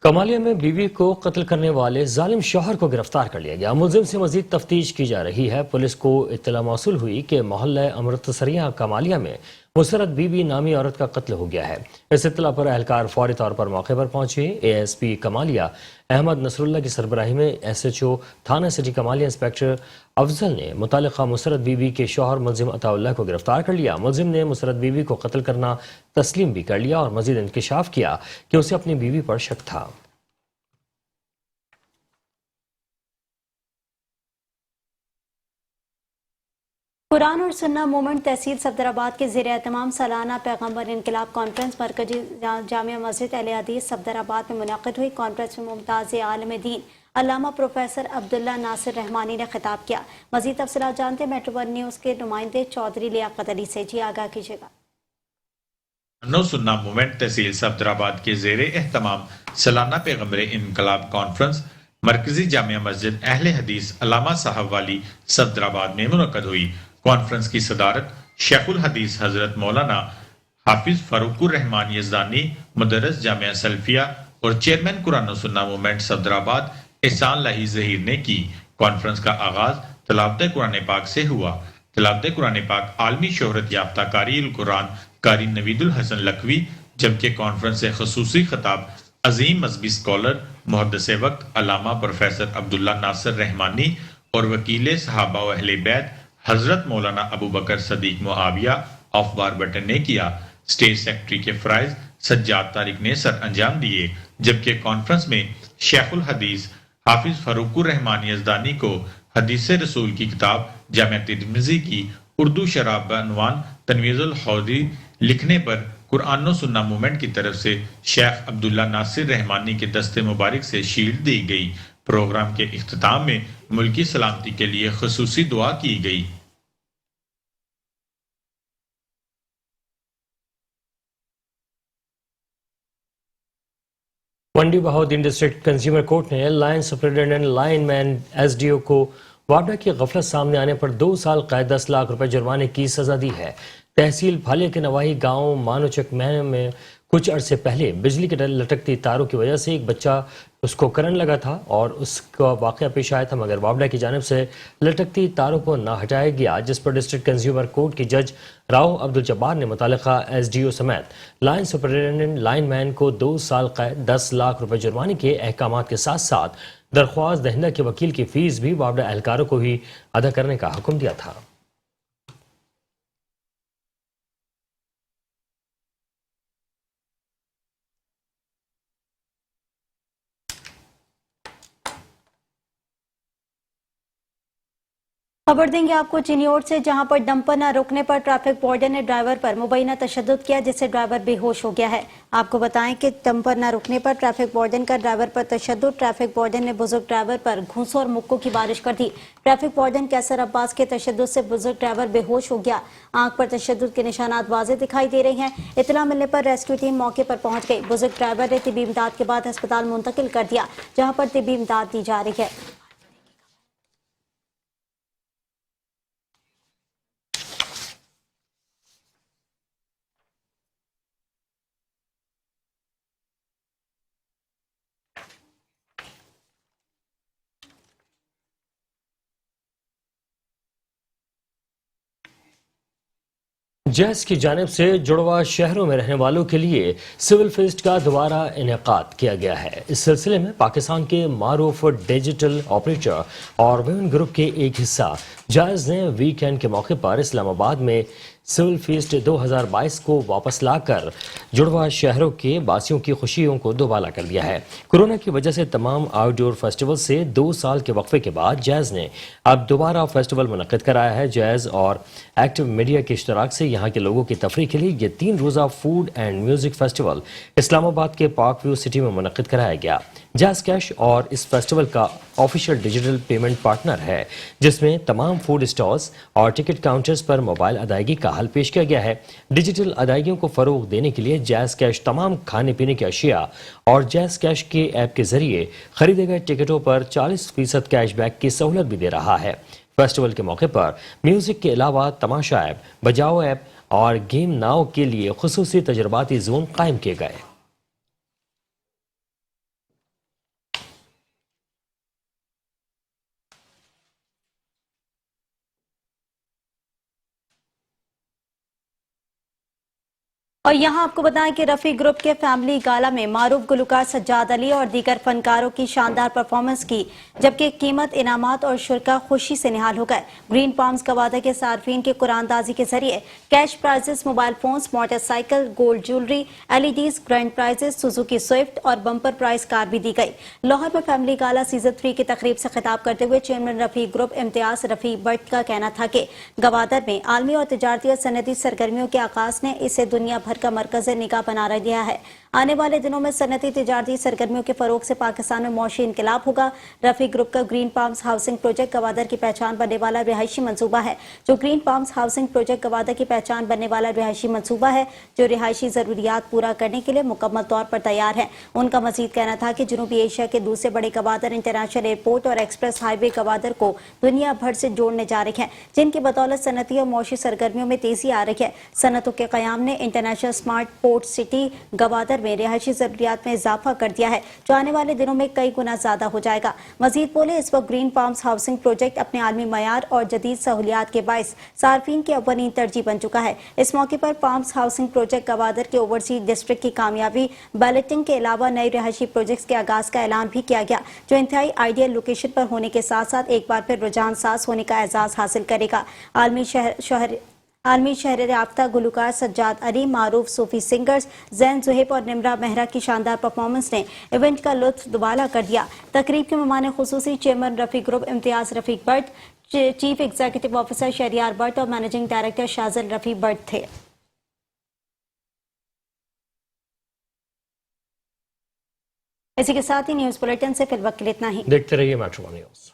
کمالیہ میں بیوی کو قتل کرنے والے ظالم شوہر کو گرفتار کر لیا گیا۔ ملزم سے مزید تفتیش کی جا رہی ہے۔ پولیس کو اطلاع موصول ہوئی کہ محلہ امرتسریہ کمالیہ میں مسرت بی بی نامی عورت کا قتل ہو گیا ہے۔ اس اطلاع پر اہلکار فوری طور پر موقع پر پہنچے۔ A S P Kamalia Ahmad Nasrullah کی سربراہی میں ایس ایچ او تھانہ سٹی کمالیہ انسپیکٹر افضل نے متعلقہ مسرت بی بی کے شوہر ملزم عطا اللہ کو گرفتار کر لیا۔ ملزم نے مسرت بی بی کو قتل کرنا تسلیم بھی کر لیا اور مزید انکشاف کیا کہ اسے اپنی بیوی پر شک تھا۔ قرآن اور سنہ مومنٹ تحصیل صفدرآباد کے زیر اہتمام سالانہ پیغمبر انقلاب کانفرنس مرکزی جامع مسجد اہل حدیث صفدرآباد میں منعقد ہوئی۔ کانفرنس میں ممتاز عالم دین علامہ پروفیسر عبداللہ ناصر رحمانی نے خطاب کیا۔ مزید تفصیلات جانتے میٹرو ون نیوز کے نمائندے چودھری لیاقت علی سے۔ جی آگاہ کیجیے گا۔ قرآن و سنہ مومنٹ تحصیل صفدرآباد کے زیر اہتمام سالانہ پیغمبر انقلاب کانفرنس مرکزی جامع مسجد اہل حدیث علامہ صاحب والی صفدرآباد میں منعقد ہوئی۔ کانفرنس کی صدارت شیخ الحدیث حضرت مولانا حافظ فاروق الرحمان یزدانی مدرس جامعہ سلفیہ اور چیئرمین قرآن و سنہ مومنٹ صفدرآباد احسان لاہی ظہیر نے کی۔ کانفرنس کا آغاز تلاوت قرآن پاک سے ہوا۔ تلاوت قرآن پاک عالمی شہرت یافتہ قاری القرآن قاری نوید الحسن لکھوی، جبکہ کانفرنس سے خصوصی خطاب عظیم مذہبی اسکالر محدث وقت علامہ پروفیسر عبداللہ ناصر رحمانی اور وکیل صحابہ و اہل بیت حضرت مولانا ابو بکر صدیق معاویہ آف بار بٹن نے کیا۔ اسٹیٹ سیکرٹری کے فرائض سجاد طارق نے سر انجام دیے، جبکہ کانفرنس میں شیخ الحدیث حافظ فاروق الرحمان یزدانی کو حدیث رسول کی کتاب جامع ترمذی کی اردو شرح بعنوان تنویر الحوضی لکھنے پر قرآن و سنہ مومنٹ کی طرف سے شیخ عبداللہ ناصر رحمانی کے دست مبارک سے شیلڈ دی گئی۔ پروگرام کے اختتام میں ملکی سلامتی کے لیے خصوصی دعا کی گئی۔ منڈی بہاؤدین ڈسٹرکٹ کنزیومر کورٹ نے لائن سپرنٹینڈنٹ لائن مین ایس ڈی او کو وابڈا کی غفلت سامنے آنے پر 2 سال قید 10 لاکھ روپے جرمانے کی سزا دی ہے۔ تحصیل پھالیہ کے نواحی گاؤں مانوچک میں کچھ عرصے پہلے بجلی کے لٹکتی تاروں کی وجہ سے ایک بچہ اس کو کرنٹ لگا تھا اور اس کا واقعہ پیش آیا تھا، مگر وابڈا کی جانب سے لٹکتی تاروں کو نہ ہٹایا گیا، جس پر ڈسٹرکٹ کنزیومر کورٹ کی جج راؤ عبدالجبار نے متعلقہ ایس ڈی او سمیت لائن سپرنٹینڈنٹ لائن مین کو 2 سال قید 10 لاکھ روپے جرمانے کے احکامات کے ساتھ ساتھ درخواست دہندہ کے وکیل کی فیس بھی وابڈا اہلکاروں کو ہی ادا کرنے کا حکم دیا تھا۔ खबर देंगे आपको चिनियोट से, जहां पर डंपर न रुकने पर ट्रैफिक वार्डन ने ड्राइवर पर मुबैना तशद्दुद किया, जिससे ड्राइवर बेहोश हो गया है। आपको बताएं कि डंपर न रुकने पर ट्रैफिक वार्डन का ड्राइवर पर तशद्दुद। ट्रैफिक वार्डन ने बुजुर्ग ड्राइवर पर घूंसों और मुक्कों की बारिश कर दी। ट्रैफिक वार्डन कैसर अब्बास के तशद्दुद से बुजुर्ग ड्राइवर बेहोश हो गया। आंख पर तशद्दुद के निशानात वाज़ेह दिखाई दे रहे हैं। इतला मिलने पर रेस्क्यू टीम मौके पर पहुंच गई। बुजुर्ग ड्राइवर ने तिबी इमदाद के बाद अस्पताल मुंतकिल कर दिया, जहाँ पर तिबी इमदाद दी जा रही है। जैस की जानिब से जुड़वा शहरों में रहने वालों के लिए सिविल फेस्ट का दोबारा इनेकाद किया गया है। इस सिलसिले में पाकिस्तान के मारूफ डिजिटल ऑपरेटर और विमेन ग्रुप के एक हिस्सा जायज़ ने वीकेंड के मौके पर इस्लामाबाद में सिविल फेस्ट 2022 को वापस लाकर जुड़वा शहरों के वासियों की खुशियों को दोबाला कर दिया है। कोरोना की वजह से तमाम आउटडोर फेस्टिवल से 2 साल के वक्फे के बाद जैज़ ने अब दोबारा फेस्टिवल मुनक्किद कराया है। जैज़ और एक्टिव मीडिया के इश्तराक से यहाँ के लोगों की तफरीह के लिए ये 3 रोज़ा food and music festival Islamabad के पार्क व्यू सिटी में मुनक्किद कराया गया। जैज़ कैश और इस फेस्टिवल का ऑफिशियल डिजिटल पेमेंट पार्टनर है, जिसमें तमाम फूड स्टॉल्स और टिकट काउंटर्स पर मोबाइल अदायगी का हल पेश किया गया है। डिजिटल अदायगियों को फरोग देने के लिए जैज़ कैश तमाम खाने पीने की अशिया और जैज़ कैश के ऐप के जरिए खरीदे गए टिकटों पर 40% कैशबैक की सहूलत भी दे रहा है। फेस्टिवल के मौके पर म्यूजिक के अलावा तमाशा ऐप, बजाओ ऐप और गेम नाव के लिए खुसूसी तजर्बाती जोन कायम किए गए। और यहाँ आपको बताएं कि रफ़ी ग्रुप के फैमिली गाला में मारूफ गुलकार सज्जाद अली और दीगर फनकारों की शानदार परफॉर्मेंस की, जबकि कीमत, इनामात और शुरा खुशी से निहाल हो गए। ग्रीन पाम्स गवादा के सार्फिन के कुरानदाजी के जरिए cash prizes, mobile phones, motorcycle, gold jewellery, LEDs, grand prizes, Suzuki Swift और बम्पर प्राइज कार भी दी गई। लाहौर में फैमिली गाला सीजन 3 की तकरीब से खिताब करते हुए चेयरमैन रफ़ी ग्रुप इम्तियाज रफ़ी भट्ट का कहना था कि गवादर में आलमी और तिजारती और सनती सरगर्मियों के आगाज ने इसे दुनिया भर का मरकज़ निगाह बना दिया है। आने वाले दिनों में सनती तिजारती सरगर्मियों के फरोग से पाकिस्तान में मौशी इनकलाब होगा। रफ़ी ग्रुप का green palms housing project Gwadar की पहचान बनने वाला रिहायशी मंसूबा है। जो green palms housing project Gwadar की पहचान बनने वाला रिहायशी मंसूबा है, जो रिहायशी जरूरियात पूरा करने के लिए मुकम्मल तौर पर तैयार है। उनका मजीद कहना था कि जनूबी एशिया के दूसरे बड़े गवादर इंटरनेशनल एयरपोर्ट और एक्सप्रेस हाईवे गवादर को दुनिया भर से जोड़ने जा रहे हैं, जिनकी बदौलत सनती और मौशी सरगर्मियों में तेजी आ रही है। सनतों के क़याम ने international smart port city Gwadar में रिहायशी जरूरियात में इजाफा कर दिया है, जो आने वाले दिनों में कई गुना ज्यादा हो जाएगा। मजीद बोले, इस वक्त ग्रीन पाम्स हाउसिंग प्रोजेक्ट अपने आलमी मयार और जदीद सहूलियात के बायस सार्फिन की अव्वलीन तरजीह बन चुका है। इस मौके पर पाम्स हाउसिंग प्रोजेक्ट गवादर के ओवरसीज डिस्ट्रिक्ट की कामयाबी, बैलेटिंग के अलावा नए रिहायशी प्रोजेक्ट के आगाज का ऐलान भी किया गया, जो इंतहाई आइडियल लोकेशन पर होने के साथ साथ एक बार फिर रुझान साज होने का एजाज हासिल करेगा। आलमी शहर याफ्ता गुलकार सज्जाद अली, मारूफ सूफी सिंगर्स जैन जुहेब और निमरा मेहरा की शानदार परफॉर्मेंस ने इवेंट का लुत्फ दुबाला कर दिया। तकरीब के मेहमान खुसूसी chairman Rafi group Imtiaz Rafi Bhatt, chief executive officer Shahryar Bhatt और मैनेजिंग डायरेक्टर शाजल रफ़ी भट्ट थे। इसी के साथ ही न्यूज बुलेटिन से फिर वक्त के लिए इतना ही। देखते रहिए मेट्रो न्यूज।